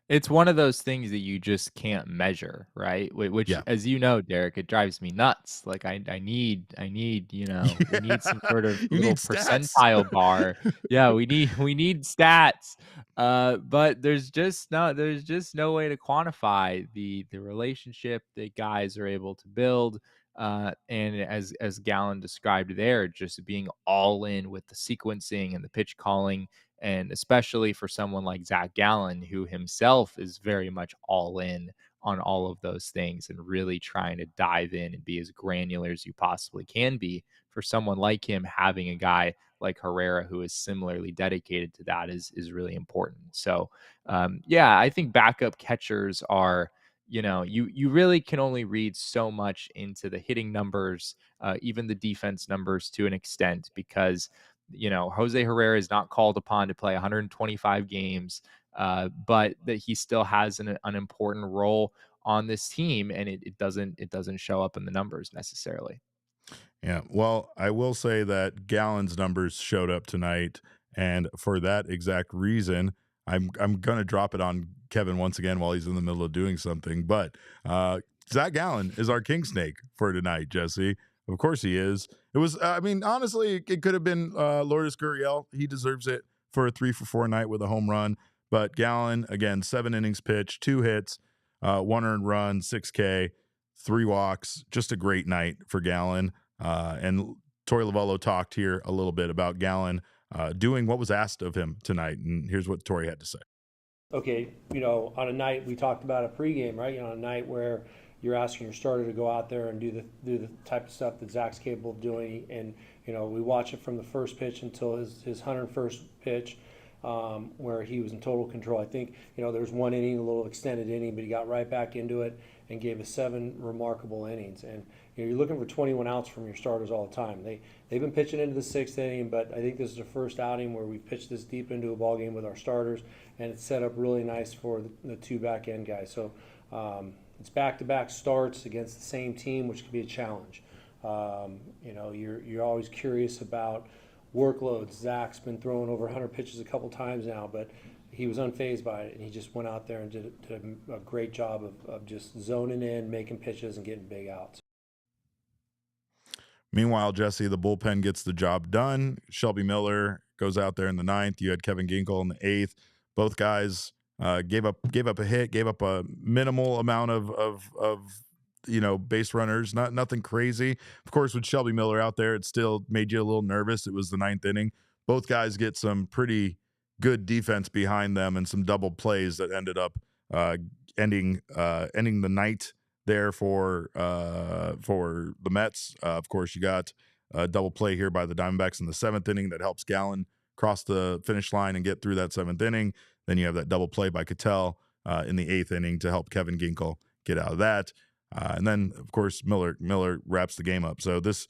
It's one of those things that you just can't measure, right? Which, Yeah. as you know, Derek, it drives me nuts. Like I need, we need some sort of You little need stats. percentile bar. Yeah, we need stats. But there's just no way to quantify the relationship that guys are able to build. And as Gallen described there, just being all in with the sequencing and the pitch calling. And especially for someone like Zac Gallen, who himself is very much all in on all of those things and really trying to dive in and be as granular as you possibly can be, for someone like him, having a guy like Herrera who is similarly dedicated to that is really important. So, I think backup catchers are, you really can only read so much into the hitting numbers, even the defense numbers to an extent, because Jose Herrera is not called upon to play 125 games, but that he still has an important role on this team, and it doesn't show up in the numbers necessarily. Yeah, well, I will say that Gallen's numbers showed up tonight, and for that exact reason, I'm gonna drop it on Kevin once again while he's in the middle of doing something. But Zac Gallen is our king snake for tonight, Jesse. Of course he is. It was, honestly, it could have been Lourdes Gurriel. He deserves it for a 3-for-4 night with a home run. But Gallen, again, 7 innings pitched, 2 hits, 1 earned run, 6K, 3 walks. Just a great night for Gallen. And Torey Lovullo talked here a little bit about Gallen doing what was asked of him tonight. And here's what Torey had to say. Okay, on a night, we talked about a pregame, right? On a night where you're asking your starter to go out there and do the type of stuff that Zac's capable of doing, and we watch it from the first pitch until his 101st pitch, where he was in total control. I think there was one inning, a little extended inning, but he got right back into it and gave us 7 remarkable innings. And you're looking for 21 outs from your starters all the time. They've been pitching into the 6th inning, but I think this is the first outing where we've pitched this deep into a ball game with our starters, and it's set up really nice for the 2 back end guys. So it's back-to-back starts against the same team, which could be a challenge. You're always curious about workloads. Zach's been throwing over 100 pitches a couple times now, but he was unfazed by it, and he just went out there and did a great job of just zoning in, making pitches, and getting big outs. Meanwhile, Jesse, the bullpen gets the job done. Shelby Miller goes out there in the 9th. You had Kevin Ginkel in the 8th. Both guys gave up a hit, gave up a minimal amount of base runners, nothing crazy. Of course, with Shelby Miller out there, it still made you a little nervous. It was the 9th inning. Both guys get some pretty good defense behind them and some double plays that ended up ending the night there for the Mets. Of course, you got a double play here by the Diamondbacks in the 7th inning that helps Gallen cross the finish line and get through that 7th inning. Then you have that double play by Cattell in the 8th inning to help Kevin Ginkel get out of that. And then, of course, Miller wraps the game up. So this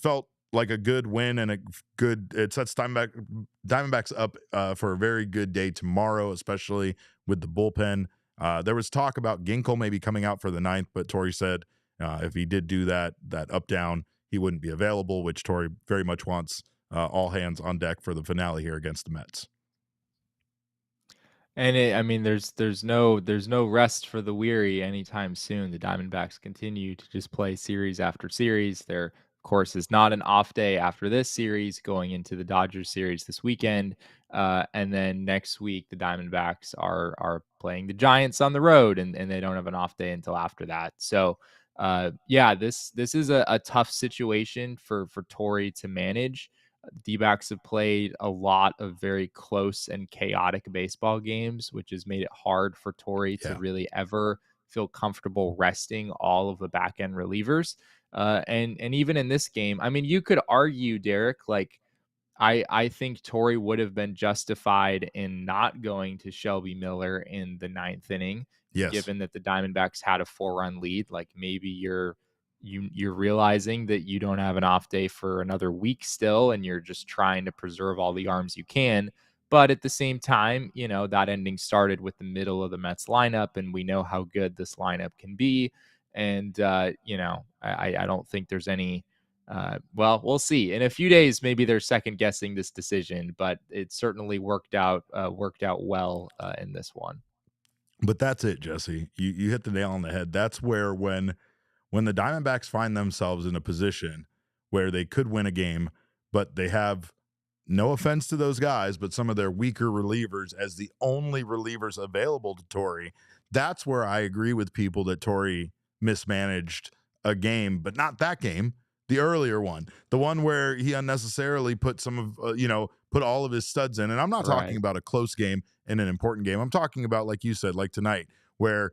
felt like a good win and it sets Diamondbacks up for a very good day tomorrow, especially with the bullpen. There was talk about Ginkel maybe coming out for the 9th, but Torey said if he did do that up down, he wouldn't be available, which Torey very much wants all hands on deck for the finale here against the Mets. And there's no rest for the weary anytime soon. The Diamondbacks continue to just play series after series. There, of course, is not an off day after this series going into the Dodgers series this weekend. And then next week, the Diamondbacks are playing the Giants on the road, and they don't have an off day until after that. So, this is a tough situation for Torey to manage. Dbacks have played a lot of very close and chaotic baseball games, which has made it hard for Torey to really ever feel comfortable resting all of the back end relievers. And even in this game, you could argue, Derek, like I think Torey would have been justified in not going to Shelby Miller in the 9th inning, given that the Diamondbacks had a 4-run lead. Like maybe you're realizing that you don't have an off day for another week still, and you're just trying to preserve all the arms you can. But at the same time, that ending started with the middle of the Mets lineup, and we know how good this lineup can be. And, I don't think there's any, we'll see. In a few days, maybe they're second guessing this decision, but it certainly worked out well in this one. But that's it, Jesse. You hit the nail on the head. That's where when the Diamondbacks find themselves in a position where they could win a game, but they have, no offense to those guys, but some of their weaker relievers as the only relievers available to Torey, that's where I agree with people that Torey mismanaged a game, but not that game, the earlier one, the one where he unnecessarily put some of, put all of his studs in. And I'm not talking about a close game and an important game. I'm talking about, like you said, like tonight, where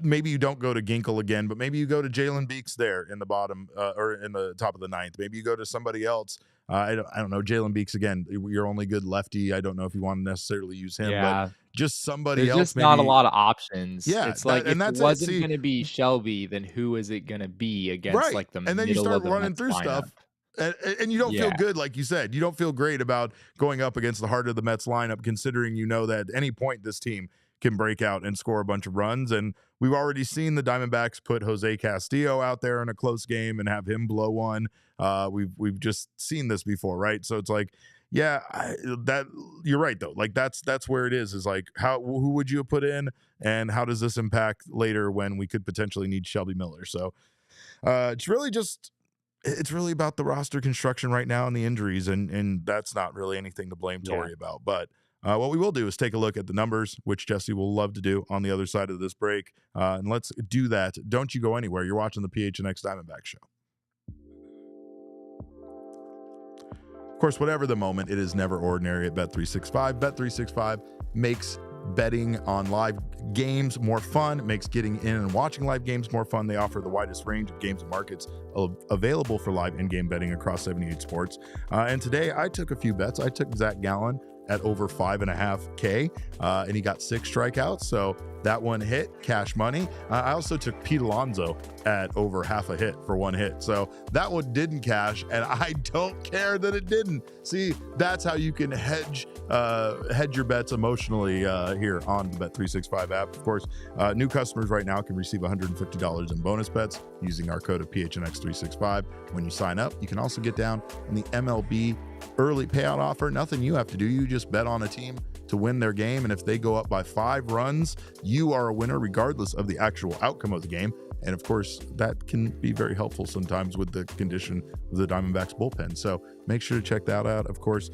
maybe you don't go to Ginkel again, but maybe you go to Jalen Beeks there in the bottom or in the top of the 9th. Maybe you go to somebody else. I don't know. Jalen Beeks again, your only good lefty. I don't know if you want to necessarily use him, but just somebody else. There's just not a lot of options. Yeah, it's like if it wasn't going to be Shelby, then who is it going to be against like the middle of the And then you start running Mets through lineup? stuff. And you don't feel good, like you said. You don't feel great about going up against the heart of the Mets lineup, considering that at any point this team can break out and score a bunch of runs. And we've already seen the Diamondbacks put Jose Castillo out there in a close game and have him blow one. We've just seen this before, right? So it's like, that you're right though. Like that's where it is like who would you have put in, and how does this impact later when we could potentially need Shelby Miller? So it's really about the roster construction right now and the injuries, and that's not really anything to blame Torey about. But what we will do is take a look at the numbers, which Jesse will love to do on the other side of this break. And let's do that. Don't you go anywhere. You're watching the PHNX Diamondbacks show. Of course, whatever the moment, it is never ordinary at Bet365. Bet365 makes betting on live games more fun, makes getting in and watching live games more fun. They offer the widest range of games and markets available for live in-game betting across 78 sports. And today I took a few bets. I took Zac Gallen at over 5.5K, and he got 6 strikeouts. So that one hit, cash money. I also took Pete Alonso at over half a hit for 1 hit. So that one didn't cash, and I don't care that it didn't. See, that's how you can hedge hedge your bets emotionally here on the Bet365 app. Of course, new customers right now can receive $150 in bonus bets using our code of PHNX365 when you sign up. You can also get down on the MLB early payout offer. Nothing you have to do. You just bet on a team to win their game, and if they go up by 5 runs, you are a winner regardless of the actual outcome of the game. And of course, that can be very helpful sometimes with the condition of the Diamondbacks bullpen. So make sure to check that out. Of course,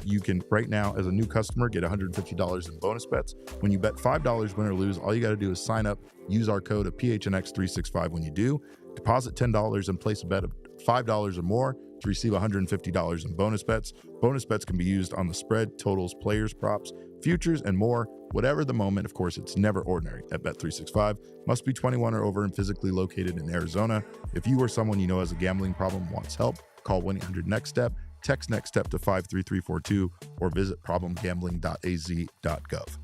you can right now, as a new customer, get $150 in bonus bets. When you bet $5 win or lose, all you got to do is sign up, use our code of PHNX365 when you do. Deposit $10 and place a bet of $5 or more to receive $150 in bonus bets. Bonus bets can be used on the spread, totals, players, props, futures, and more. Whatever the moment, of course, it's never ordinary at Bet365. Must be 21 or over and physically located in Arizona. If you or someone you know has a gambling problem wants help, call 1-800-NEXT-STEP, text NEXT STEP to 53342, or visit problemgambling.az.gov.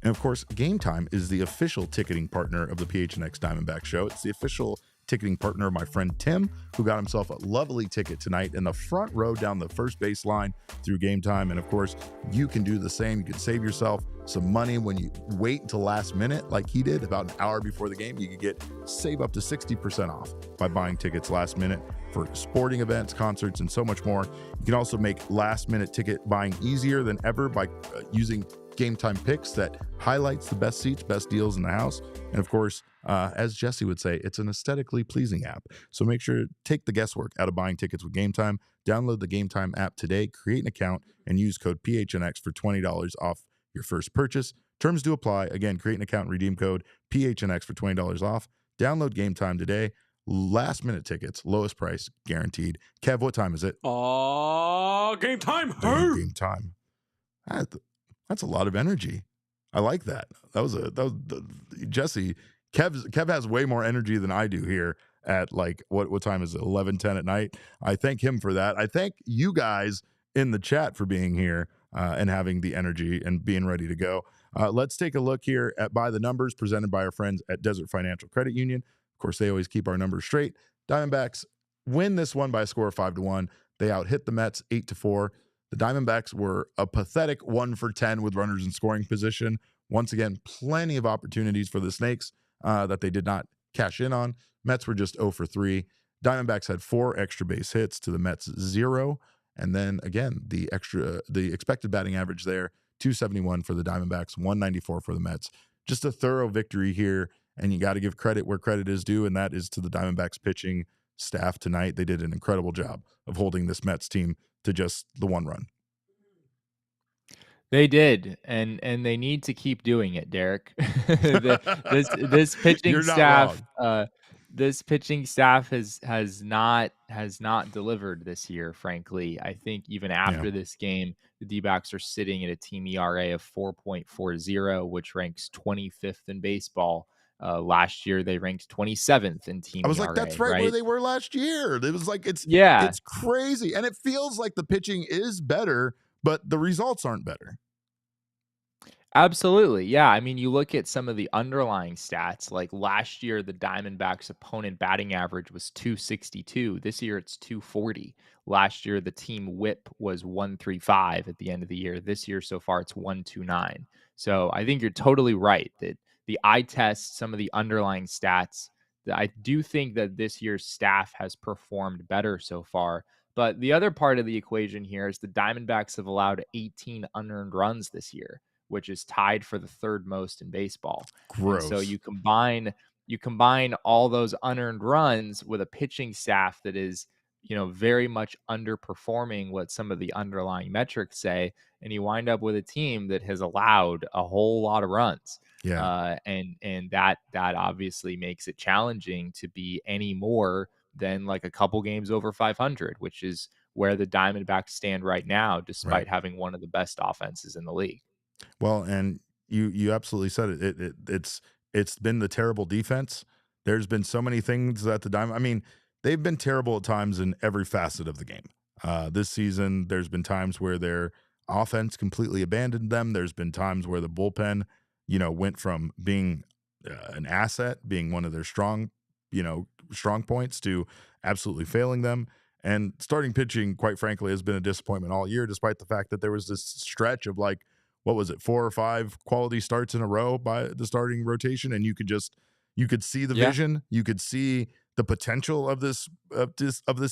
And of course, Game Time is the official ticketing partner of the PHNX Diamondback Show. It's the official ticketing partner of my friend Tim, who got himself a lovely ticket tonight in the front row down the first base line through Game Time. And of course, you can do the same. You can save yourself some money when you wait until last minute, like he did about an hour before the game. You could save up to 60% off by buying tickets last minute for sporting events, concerts, and so much more. You can also make last minute ticket buying easier than ever by using Game Time picks that highlights the best seats, best deals in the house. And of course, as Jesse would say, it's an aesthetically pleasing app. So make sure to take the guesswork out of buying tickets with Game Time. Download the Game Time app today, create an account, and use code PHNX for $20 off your first purchase. Terms do apply. Again, create an account and redeem code PHNX for $20 off. Download Game Time today. Last minute tickets, lowest price guaranteed. Kev, what time is it? Game time. Game time. That's a lot of energy. I like that. That was Jesse. Kev has way more energy than I do here at like what time is it? 11:10 at night. I thank him for that. I thank you guys in the chat for being here and having the energy and being ready to go. Let's take a look here at By the Numbers presented by our friends at Desert Financial Credit Union. Of course, they always keep our numbers straight. Diamondbacks win this one by a score of 5-1. They out-hit the Mets 8-4. The Diamondbacks were a pathetic 1 for 10 with runners in scoring position. Once again, plenty of opportunities for the Snakes that they did not cash in on. Mets were just 0 for 3. Diamondbacks had 4 extra base hits to the Mets 0. And then again, the expected batting average there, 271 for the Diamondbacks, 194 for the Mets. Just a thorough victory here. And you got to give credit where credit is due, and that is to the Diamondbacks pitching staff tonight. They did an incredible job of holding this Mets team to just the 1 run. They did, and they need to keep doing it, Derek. This pitching staff, this pitching staff has not delivered this year. Frankly, I think even after this game, the Dbacks are sitting at a team ERA of 4.40, which ranks 25th in baseball. Last year they ranked 27th in team. I was ERA, like, that's right where they were last year. It was like it's crazy, and it feels like the pitching is better, but the results aren't better. Absolutely. Yeah. I mean, you look at some of the underlying stats, like last year, the Diamondbacks opponent batting average was 262. This year, it's 240. Last year, the team whip was 135 at the end of the year. This year, so far, it's 129. So I think you're totally right that the eye test, some of the underlying stats, I do think that this year's staff has performed better so far. But the other part of the equation here is the Diamondbacks have allowed 18 unearned runs this year, which is tied for the 3rd most in baseball. Gross. And so you combine all those unearned runs with a pitching staff that is, very much underperforming what some of the underlying metrics say, and you wind up with a team that has allowed a whole lot of runs. Yeah. And that obviously makes it challenging to be any more than like a couple games over 500, which is where the Diamondbacks stand right now, despite having one of the best offenses in the league. Well, and you absolutely said it. It's been the terrible defense. There's been so many things that they've been terrible at times in every facet of the game. This season, there's been times where their offense completely abandoned them. There's been times where the bullpen, went from being an asset, being one of their strong points, to absolutely failing them. And starting pitching, quite frankly, has been a disappointment all year, despite the fact that there was this stretch of like, what was it, 4 or 5 quality starts in a row by the starting rotation, and you could see the vision, you could see the potential of this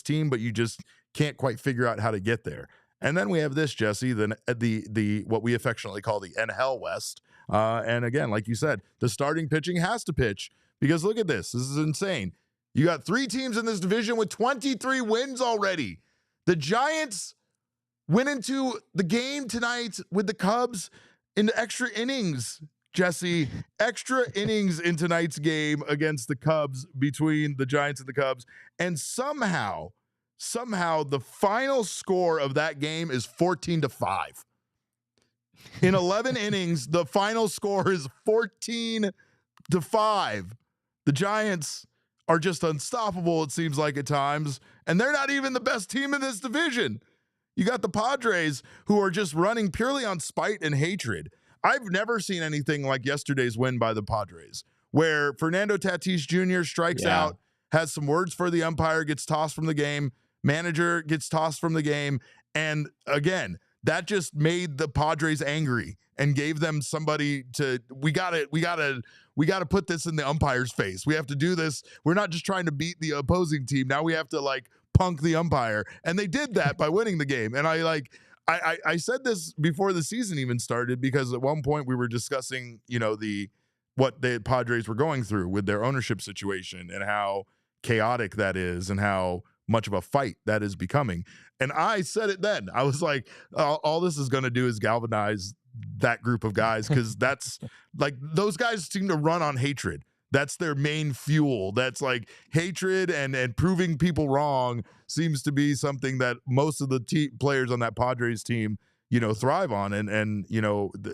team, but you just can't quite figure out how to get there. And then we have this, Jesse, the what we affectionately call the NL West. And again, like you said, the starting pitching has to pitch, because look at this. This is insane. You got 3 teams in this division with 23 wins already. The Giants went into the game tonight with the Cubs into extra innings. Jesse, extra innings in tonight's game against the Cubs, between the Giants and the Cubs. And somehow the final score of that game is 14-5. In 11 innings, the final score is 14-5. The Giants are just unstoppable, it seems like, at times, and they're not even the best team in this division. You got the Padres, who are just running purely on spite and hatred. I've never seen anything like yesterday's win by the Padres, where Fernando Tatis Jr. strikes out, has some words for the umpire, gets tossed from the game, manager gets tossed from the game, and again, that just made the Padres angry and gave them somebody to, we gotta put this in the umpire's face. We have to do this. We're not just trying to beat the opposing team. Now we have to like punk the umpire. And they did that by winning the game. And I said this before the season even started, because at one point we were discussing, what the Padres were going through with their ownership situation and how chaotic that is and how much of a fight that is becoming. And I said it then. I was like, all this is going to do is galvanize that group of guys, because that's like, those guys seem to run on hatred. That's their main fuel. That's like hatred and proving people wrong seems to be something that most of the players on that Padres team, thrive on. And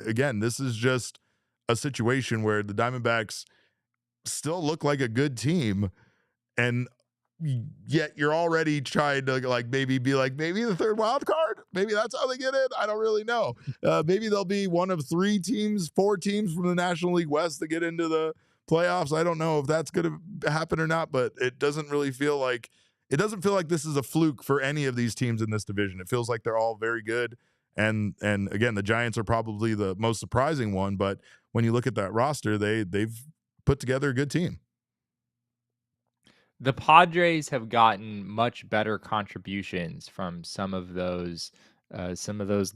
again, this is just a situation where the Diamondbacks still look like a good team, and yet you're already trying to maybe the third wild card. Maybe that's how they get in. I don't really know. Maybe they'll be one of 4 teams from the National League West that get into the playoffs. I don't know if that's going to happen or not, but it doesn't feel like this is a fluke for any of these teams in this division. It feels like they're all very good. And again, the Giants are probably the most surprising one, but when you look at that roster, they've put together a good team. The Padres have gotten much better contributions from some of those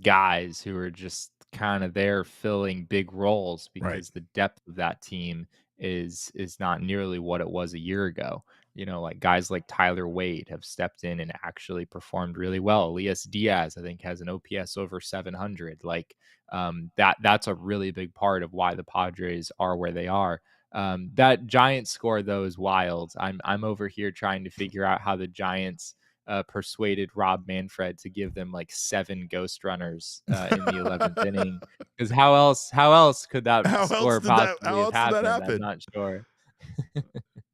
guys who are just kind of there filling big roles, because the depth of that team is not nearly what it was a year ago. Like guys like Tyler Wade have stepped in and actually performed really well. Elias Diaz, I think, has an OPS over 700. Like that's a really big part of why the Padres are where they are. That Giants score, though, is wild. I'm over here trying to figure out how the Giants persuaded Rob Manfred to give them like 7 ghost runners in the 11th inning. Because how else could that score possibly have happened? I'm not sure.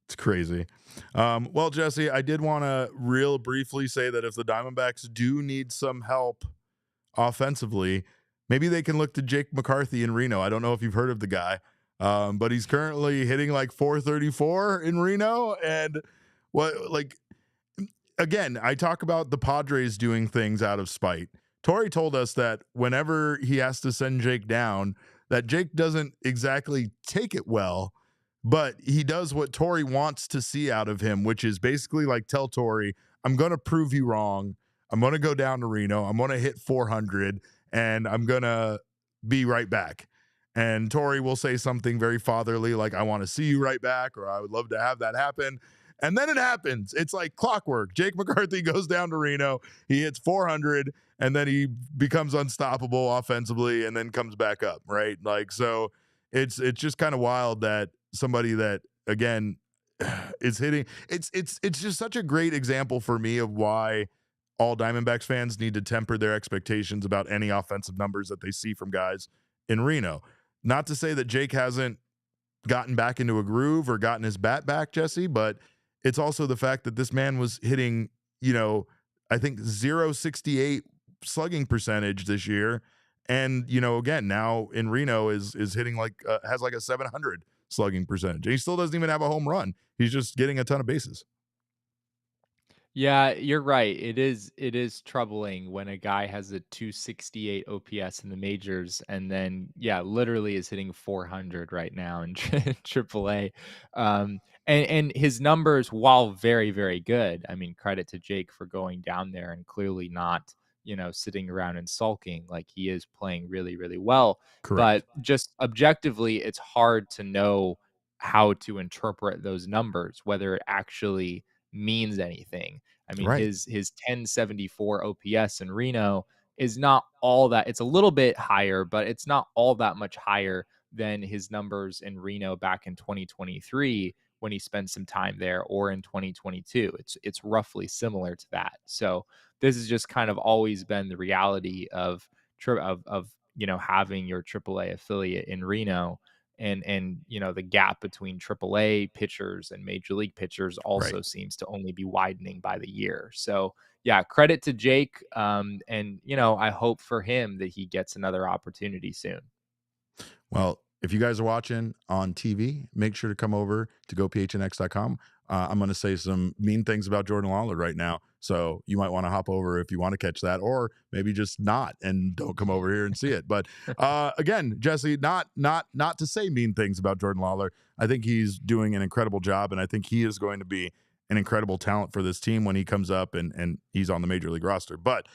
It's crazy. Well, Jesse, I did want to real briefly say that if the Diamondbacks do need some help offensively, maybe they can look to Jake McCarthy in Reno. I don't know if you've heard of the guy. But he's currently hitting like 434 in Reno. And again, I talk about the Padres doing things out of spite. Torey told us that whenever he has to send Jake down, that Jake doesn't exactly take it well, but he does what Torey wants to see out of him, which is basically like, tell Torey, I'm going to prove you wrong. I'm going to go down to Reno. I'm going to hit 400 and I'm going to be right back. And Torey will say something very fatherly, like, I want to see you right back, or I would love to have that happen. And then it happens. It's like clockwork. Jake McCarthy goes down to Reno. He hits 400, and then he becomes unstoppable offensively and then comes back up, right? Like, so it's just kind of wild that somebody that, again, is hitting. It's just such a great example for me of why all Diamondbacks fans need to temper their expectations about any offensive numbers that they see from guys in Reno. Not to say that Jake hasn't gotten back into a groove or gotten his bat back, Jesse, but it's also the fact that this man was hitting, I think 0.68 slugging percentage this year. And, again, now in Reno is hitting has like a 700 slugging percentage. And he still doesn't even have a home run. He's just getting a ton of bases. Yeah, you're right. It is troubling when a guy has a 268 OPS in the majors and then yeah, literally is hitting 400 right now in AAA. And his numbers, while very very good, I mean credit to Jake for going down there and clearly not, sitting around and sulking. Like he is playing really really well, Correct. but just objectively it's hard to know how to interpret those numbers, whether it actually means anything. I mean, Right. his 1074 OPS in Reno is not all that. It's a little bit higher, but it's not all that much higher than his numbers in Reno back in 2023 when he spent some time there, or in 2022. It's roughly similar to that. So this has just kind of always been the reality of having your AAA affiliate in Reno, and the gap between AAA pitchers and major league pitchers Right. also seems to only be widening by the year. So yeah, credit to Jake, and I hope for him that he gets another opportunity soon. Well, if you guys are watching on TV, make sure to come over to gophnx.com. I'm going to say some mean things about Jordan Lawlar right now. So you might want to hop over if you want to catch that, or maybe just not and don't come over here and see it. But again, Jesse, not to say mean things about Jordan Lawlar. I think he's doing an incredible job, and I think he is going to be an incredible talent for this team when he comes up and he's on the major league roster. But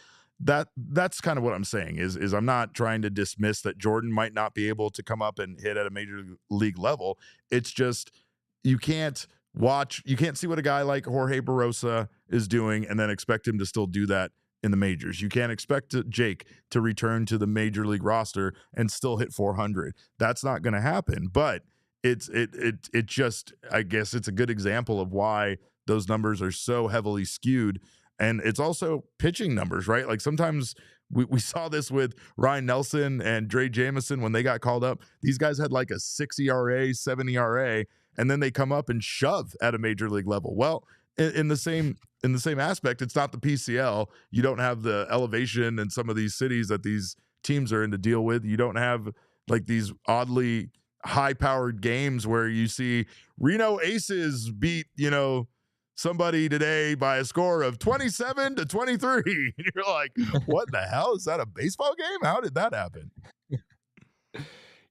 that's kind of what I'm saying is I'm not trying to dismiss that Jordan might not be able to come up and hit at a major league level. It's just you can't you can't see what a guy like Jorge Barossa is doing and then expect him to still do that in the majors. You can't expect Jake to return to the major league roster and still hit 400. That's not going to happen. But it just, I guess it's a good example of why those numbers are so heavily skewed. And it's also pitching numbers, right? Like sometimes we saw this with Ryan Nelson and Dre Jamison when they got called up. These guys had like a 6 ERA, 7 ERA, and then they come up and shove at a major league level. Well, in the same aspect, it's not the PCL. You don't have the elevation in some of these cities that these teams are in to deal with. You don't have like these oddly high-powered games where you see Reno Aces beat, somebody today by a score of 27-23. And you're like, what the hell? Is that a baseball game? How did that happen?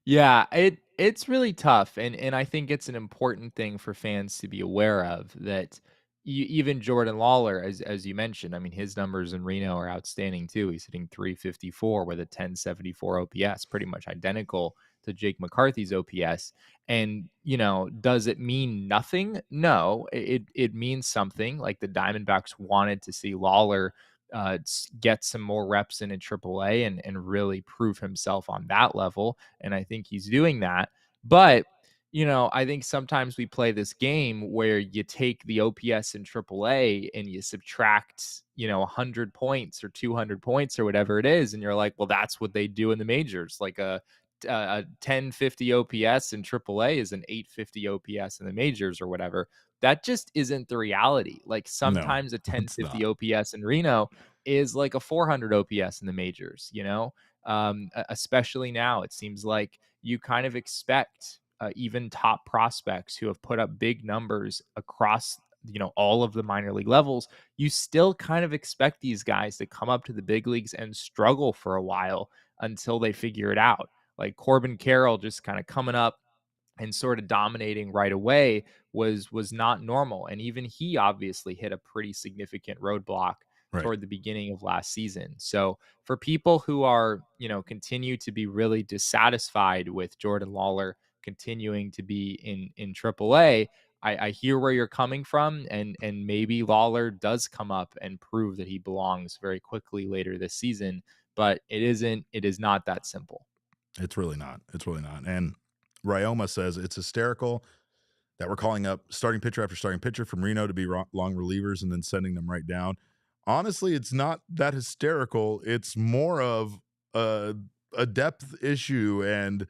Yeah, it's really tough, and I think it's an important thing for fans to be aware of that. Even Jordan Lawlar, as you mentioned, I mean, his numbers in Reno are outstanding too. He's hitting 354 with a 1074 OPS, pretty much identical to Jake McCarthy's OPS. And does it mean nothing? No, it means something. Like the Diamondbacks wanted to see Lawlar get some more reps in AAA and really prove himself on that level. And I think he's doing that. But, I think sometimes we play this game where you take the OPS in AAA and you subtract, 100 points or 200 points or whatever it is. And you're like, well, that's what they do in the majors. Like a 1050 OPS in AAA is an 850 OPS in the majors or whatever. That just isn't the reality. Like No, sometimes a it's 1050 not. OPS in Reno is like a 400 OPS in the majors, especially now. It seems like you kind of expect even top prospects who have put up big numbers across all of the minor league levels. You still kind of expect these guys to come up to the big leagues and struggle for a while until they figure it out. Like Corbin Carroll just kind of coming up and sort of dominating right away was not normal, and even he obviously hit a pretty significant roadblock Right. toward the beginning of last season. So for people who are continue to be really dissatisfied with Jordan Lawlar continuing to be in AAA, I hear where you're coming from, and maybe Lawlar does come up and prove that he belongs very quickly later this season, but it is not that simple. It's really not. It's really not. And Ryoma says it's hysterical that we're calling up starting pitcher after starting pitcher from Reno to be long relievers and then sending them right down. Honestly, it's not that hysterical. It's more of a, a depth issue, and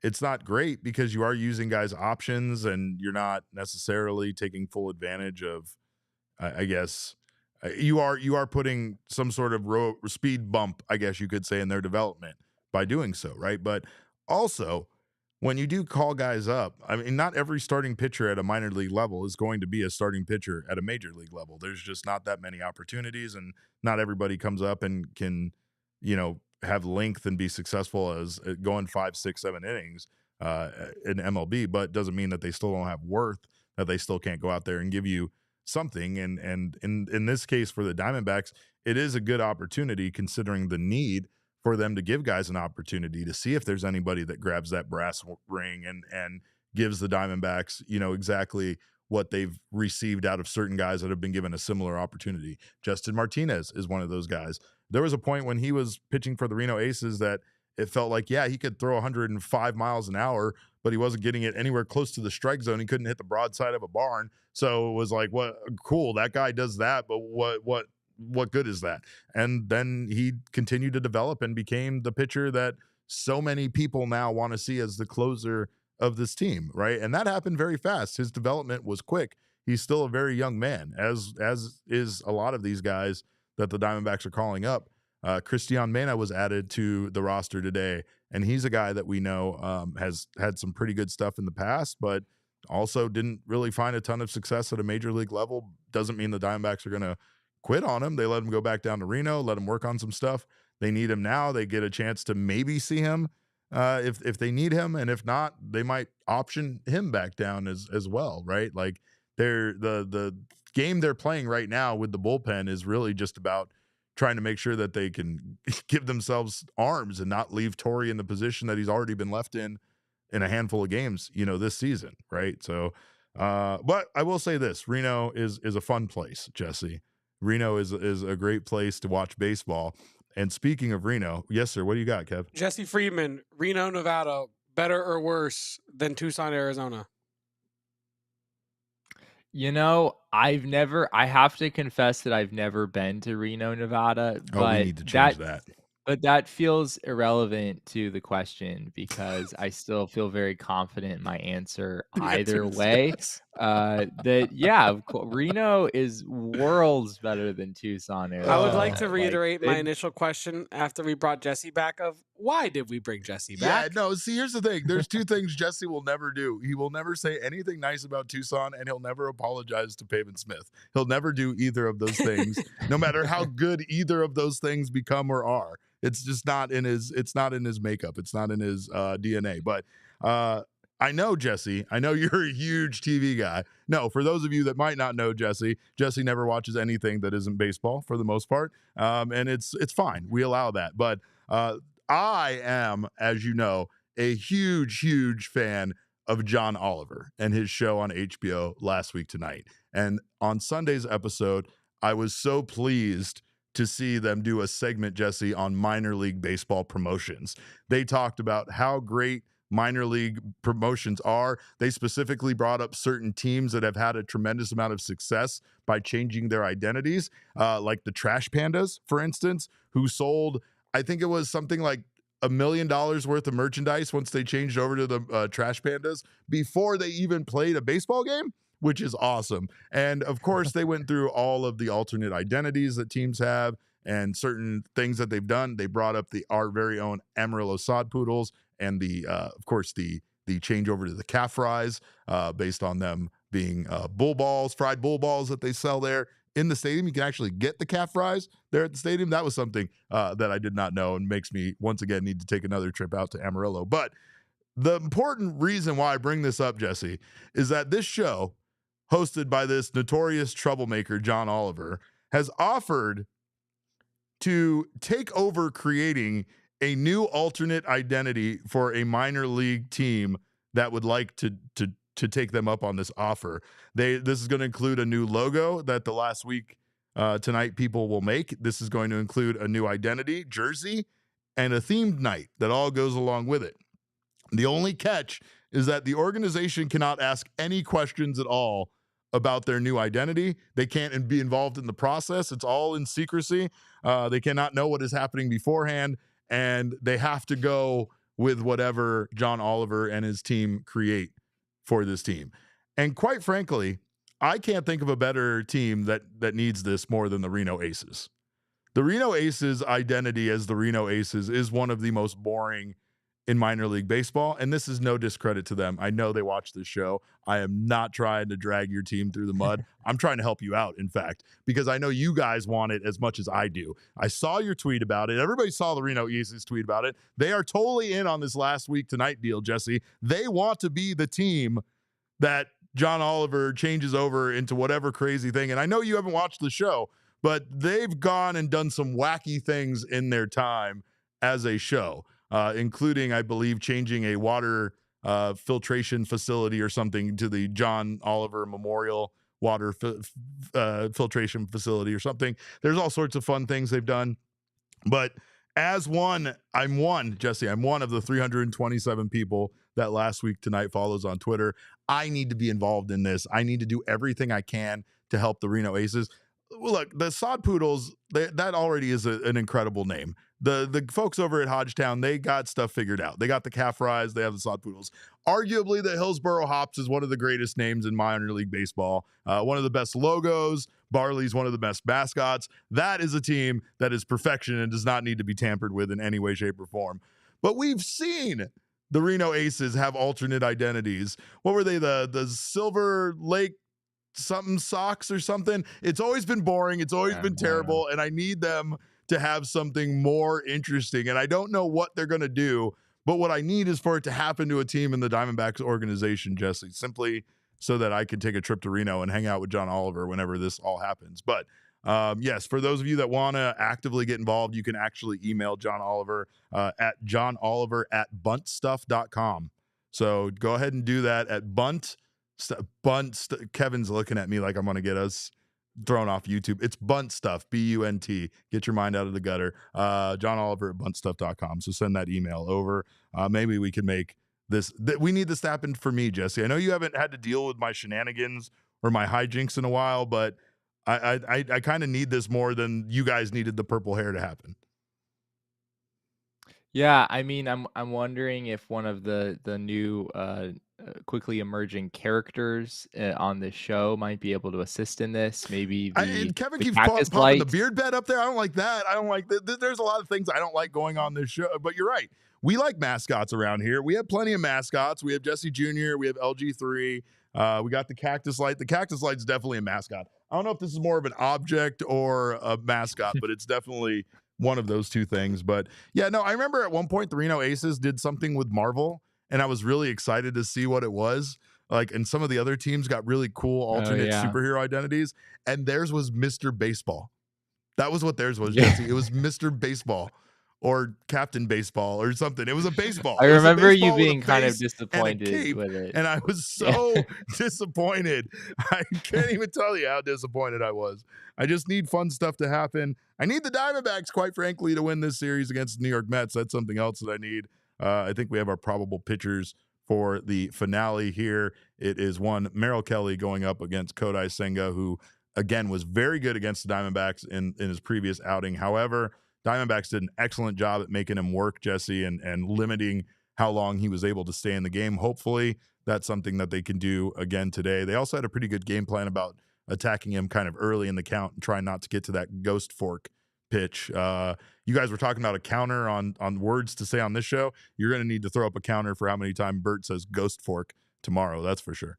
it's not great because you are using guys' options and you're not necessarily taking full advantage of, I guess, you are putting some sort of speed bump, I guess you could say, in their development by doing so, right? But also, when you do call guys up, I mean, not every starting pitcher at a minor league level is going to be a starting pitcher at a major league level. There's just not that many opportunities, and not everybody comes up and can, have length and be successful as going 5, 6, 7 innings in MLB. But doesn't mean that they still don't have worth, that they still can't go out there and give you something. And in this case for the Diamondbacks, it is a good opportunity considering the need for them to give guys an opportunity to see if there's anybody that grabs that brass ring and gives the Diamondbacks, exactly what they've received out of certain guys that have been given a similar opportunity. Justin Martinez is one of those guys. There was a point when he was pitching for the Reno Aces that it felt like, yeah, he could throw 105 miles an hour, but he wasn't getting it anywhere close to the strike zone. He couldn't hit the broadside of a barn. So it was like, what cool, that guy does that, but what good is that? And then he continued to develop and became the pitcher that so many people now want to see as the closer of this team, right? And that happened very fast. His development was quick. He's still a very young man, as is a lot of these guys that the Diamondbacks are calling up. Cristian Mena was added to the roster today, and he's a guy that we know has had some pretty good stuff in the past, but also didn't really find a ton of success at a major league level. Doesn't mean the Diamondbacks are going to quit on him. They let him go back down to Reno, let him work on some stuff. They need him now. They get a chance to maybe see him if they need him, and if not, they might option him back down as well, right? Like the game they're playing right now with the bullpen is really just about trying to make sure that they can give themselves arms and not leave Torrey in the position that he's already been left in a handful of games, this season, right? So, but I will say this: Reno is a fun place, Jesse. Reno is a great place to watch baseball. And speaking of Reno, yes, sir. What do you got, Kev? Jesse Friedman, Reno, Nevada, better or worse than Tucson, Arizona? I have to confess that I've never been to Reno, Nevada, but we need to change that. But that feels irrelevant to the question because I still feel very confident in my answer either way. Yes. Reno is worlds better than Tucson, Arizona. I would like to reiterate my initial question after we brought Jesse back of why did we bring Jesse back? Yeah, no, see, here's the thing. There's two things Jesse will never do. He will never say anything nice about Tucson, and he'll never apologize to Pavin Smith. He'll never do either of those things, no matter how good either of those things become or are. It's just not in his makeup. It's not in his DNA. But I know, Jesse, I know you're a huge TV guy. No, for those of you that might not know Jesse never watches anything that isn't baseball for the most part. And it's fine. We allow that. But I am, as you know, a huge, huge fan of John Oliver and his show on HBO Last Week Tonight. And on Sunday's episode, I was so pleased to see them do a segment, Jesse, on minor league baseball promotions. They talked about how great minor league promotions are. They specifically brought up certain teams that have had a tremendous amount of success by changing their identities, like the Trash Pandas, for instance, who sold, I think it was something like $1 million worth of merchandise once they changed over to the Trash Pandas before they even played a baseball game, which is awesome. And of course, they went through all of the alternate identities that teams have and certain things that they've done. They brought up our very own Amarillo Sod Poodles and of course, the change over to the calf fries based on them being bull balls, fried bull balls that they sell there in the stadium. You can actually get the calf fries there at the stadium. That was something that I did not know and makes me once again need to take another trip out to Amarillo. But the important reason why I bring this up, Jesse, is that this show, hosted by this notorious troublemaker, John Oliver, has offered to take over creating a new alternate identity for a minor league team that would like to take them up on this offer. This is going to include a new logo that the Last Week Tonight people will make. This is going to include a new identity, jersey, and a themed night that all goes along with it. The only catch is that the organization cannot ask any questions at all about their new identity. They can't be involved in the process. It's all in secrecy. They cannot know what is happening beforehand, and they have to go with whatever John Oliver and his team create for this team. And quite frankly, I can't think of a better team that needs this more than the Reno Aces. The Reno Aces identity as the Reno Aces is one of the most boring in minor league baseball. And this is no discredit to them. I know they watch this show. I am not trying to drag your team through the mud. I'm trying to help you out, in fact, because I know you guys want it as much as I do. I saw your tweet about it. Everybody saw the Reno Aces tweet about it. They are totally in on this last week tonight deal, Jesse. They want to be the team that John Oliver changes over into whatever crazy thing. And I know you haven't watched the show, but they've gone and done some wacky things in their time as a show, including, I believe, changing a water filtration facility or something to the John Oliver Memorial Water Filtration Facility or something. There's all sorts of fun things they've done. But as I'm one, Jesse, I'm one of the 327 people that last week tonight follows on Twitter. I need to be involved in this. I need to do everything I can to help the Reno Aces. Look, the Sod Poodles, that already is an incredible name. The folks over at Hodgetown, they got stuff figured out. They got the calf rise. They have the Sod Poodles. Arguably, the Hillsboro Hops is one of the greatest names in minor league baseball. One of the best logos. Barley's one of the best mascots. That is a team that is perfection and does not need to be tampered with in any way, shape, or form. But we've seen the Reno Aces have alternate identities. What were they? The Silver Lake something Sox or something? It's always been boring. It's always been terrible. And I need them to have something more interesting. And I don't know what they're going to do, but what I need is for it to happen to a team in the Diamondbacks organization, Jesse, simply so that I can take a trip to Reno and hang out with John Oliver whenever this all happens. But yes, for those of you that want to actively get involved, you can actually email John Oliver at johnoliver@buntstuff.com. So go ahead and do that at Kevin's looking at me like I'm going to get us thrown off YouTube. It's Bunt Stuff, Bunt. Get your mind out of the gutter. John Oliver at buntstuff.com. So send that email over. Maybe we can make this. We need this to happen for me, Jesse. I know you haven't had to deal with my shenanigans or my hijinks in a while, but I kind of need this more than you guys needed the purple hair to happen. Yeah, I mean, I'm wondering if one of the new quickly emerging characters on this show might be able to assist in this. Maybe and Kevin the keeps cactus popping light. the beard bed up there. I don't like that. I don't like there's a lot of things I don't like going on this show. But you're right. We like mascots around here. We have plenty of mascots. We have Jesse Jr. We have LG3. We got the cactus light. The cactus light's definitely a mascot. I don't know if this is more of an object or a mascot, but it's definitely one of those two things. But yeah, no, I remember at one point the Reno Aces did something with Marvel, and I was really excited to see what it was. Like, and some of the other teams got really cool alternate superhero identities, and theirs was Mr. Baseball. That was what theirs was, Jesse. It was Mr. Baseball or Captain Baseball or something. It was a baseball. I remember you being kind of disappointed with it. And I was so disappointed. I can't even tell you how disappointed I was. I just need fun stuff to happen. I need the Diamondbacks, quite frankly, to win this series against the New York Mets. That's something else that I need. I think we have our probable pitchers for the finale here. It is one Merrill Kelly going up against Kodai Senga, who, again, was very good against the Diamondbacks in his previous outing. However, Diamondbacks did an excellent job at making him work, Jesse, and limiting how long he was able to stay in the game. Hopefully, that's something that they can do again today. They also had a pretty good game plan about attacking him kind of early in the count and trying not to get to that ghost fork pitch. You guys were talking about a counter on words to say on this show. You're going to need to throw up a counter for how many times Bert says ghost fork tomorrow. That's for sure.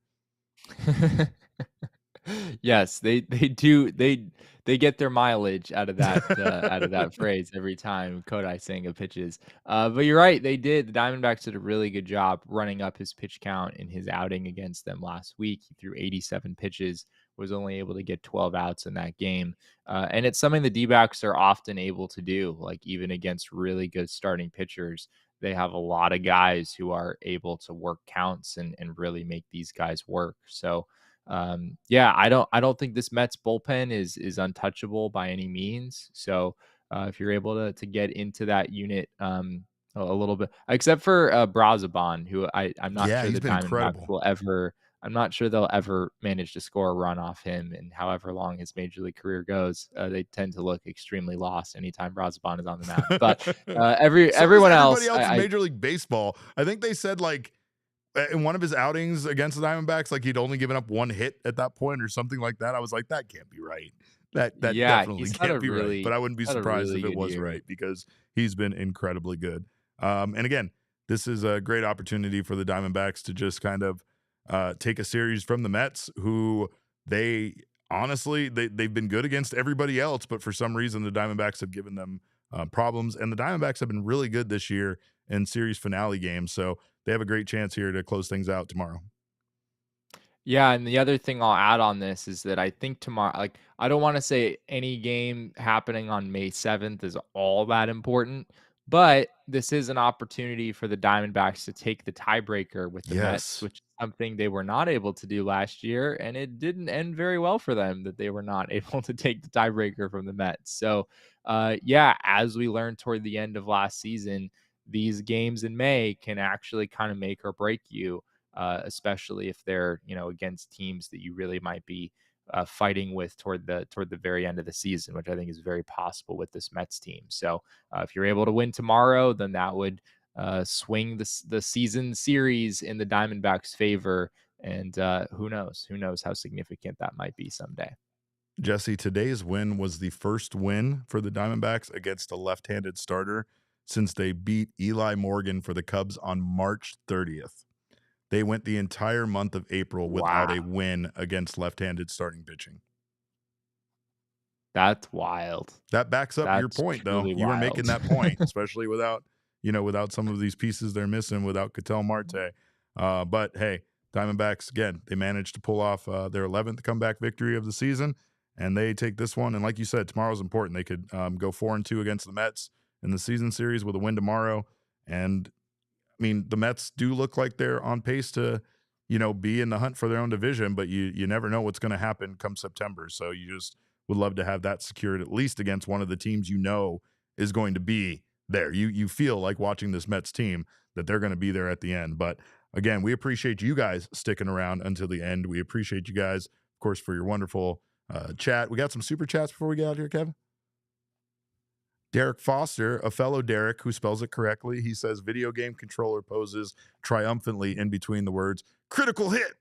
Yes, they do. They get their mileage out of that out of that phrase every time Kodai Senga pitches. But you're right, they did. The Diamondbacks did a really good job running up his pitch count in his outing against them last week. He threw 87 pitches, was only able to get 12 outs in that game. And it's something the Dbacks are often able to do, like even against really good starting pitchers. They have a lot of guys who are able to work counts and really make these guys work. So yeah, I don't think this Mets bullpen is untouchable by any means. So if you're able to get into that unit a little bit, except for Brazoban, who I'm not sure the Diamondbacks will ever. I'm not sure they'll ever manage to score a run off him. And however long his major league career goes, they tend to look extremely lost anytime Brazoban is on the mound. But everyone else in Major League Baseball, I think they said like in one of his outings against the Diamondbacks, like he'd only given up one hit at that point or something like that. I was like, that can't be right. That definitely can't be right. But I wouldn't be surprised if it was right because he's been incredibly good. And again, this is a great opportunity for the Diamondbacks to just kind of take a series from the Mets, who they've been good against everybody else, but for some reason the Diamondbacks have given them problems, and the Diamondbacks have been really good this year in series finale games, so they have a great chance here to close things out tomorrow. Yeah, and the other thing I'll add on this is that I think tomorrow, like, I don't want to say any game happening on May 7th is all that important, but this is an opportunity for the Diamondbacks to take the tiebreaker with the Mets, Yes. which is something they were not able to do last year, and it didn't end very well for them that they were not able to take the tiebreaker from the Mets. So, yeah, as we learned toward the end of last season, these games in May can actually kind of make or break you. Especially if they're, against teams that you really might be fighting with toward the very end of the season, which I think is very possible with this Mets team. So if you're able to win tomorrow, then that would swing the season series in the Diamondbacks' favor. And who knows how significant that might be someday. Jesse, today's win was the first win for the Diamondbacks against a left-handed starter since they beat Eli Morgan for the Cubs on March 30th. They went the entire month of April without a win against left-handed starting pitching. That's wild. That backs up your point, though. You were making that point, especially without some of these pieces they're missing, without Ketel Marte. But hey, Diamondbacks, again, they managed to pull off their 11th comeback victory of the season, and they take this one. And like you said, tomorrow's important. They could go 4-2 against the Mets in the season series with a win tomorrow. And I mean, the Mets do look like they're on pace to, be in the hunt for their own division, but you never know what's going to happen come September. So you just would love to have that secured, at least against one of the teams is going to be there. You feel like watching this Mets team that they're going to be there at the end. But again, we appreciate you guys sticking around until the end. We appreciate you guys, of course, for your wonderful chat. We got some super chats before we get out here, Kevin. Derek Foster, a fellow Derek who spells it correctly, he says video game controller poses triumphantly in between the words critical hit.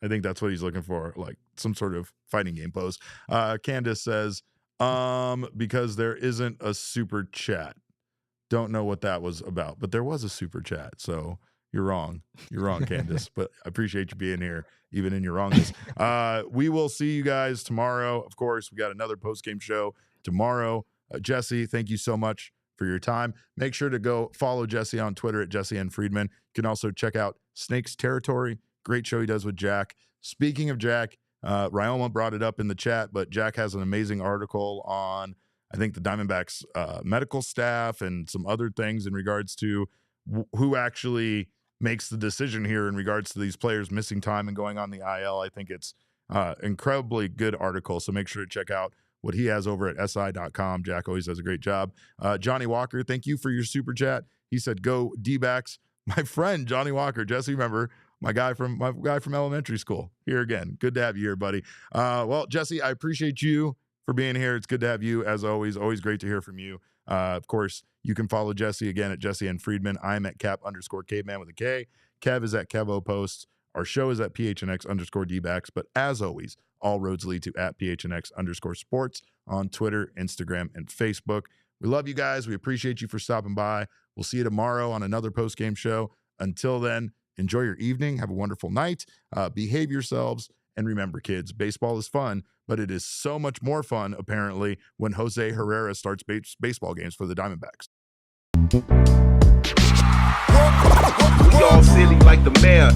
I think that's what he's looking for, like some sort of fighting game pose. Candace says, because there isn't a super chat. Don't know what that was about, but there was a super chat. So you're wrong. You're wrong, Candace, but I appreciate you being here, even in your wrongness. We will see you guys tomorrow. Of course, we got another post-game show tomorrow. Jesse, thank you so much for your time. Make sure to go follow Jesse on Twitter at Jesse N. Friedman. You can also check out Snake's Territory. Great show he does with Jack. Speaking of Jack, Ryoma brought it up in the chat, but Jack has an amazing article on, I think, the Diamondbacks medical staff and some other things in regards to who actually makes the decision here in regards to these players missing time and going on the IL. I think it's incredibly good article, so make sure to check out what he has over at si.com. Jack always does a great job. Johnny Walker, thank you for your super chat. He said, go Dbacks. My friend, Johnny Walker, Jesse, remember, my guy from elementary school. Here again. Good to have you here, buddy. Well, Jesse, I appreciate you for being here. It's good to have you, as always. Always great to hear from you. Of course, you can follow Jesse again at Jesse N. Friedman. I'm at Cap_Caveman with a K. Kev is at Kevo Posts. Our show is at PHNX_Dbacks. But as always, all roads lead to at PHNX_sports on Twitter, Instagram, and Facebook. We love you guys. We appreciate you for stopping by. We'll see you tomorrow on another post-game show. Until then, enjoy your evening. Have a wonderful night. Behave yourselves. And remember, kids, baseball is fun, but it is so much more fun, apparently, when Jose Herrera starts baseball games for the Diamondbacks. We all silly like the mayor.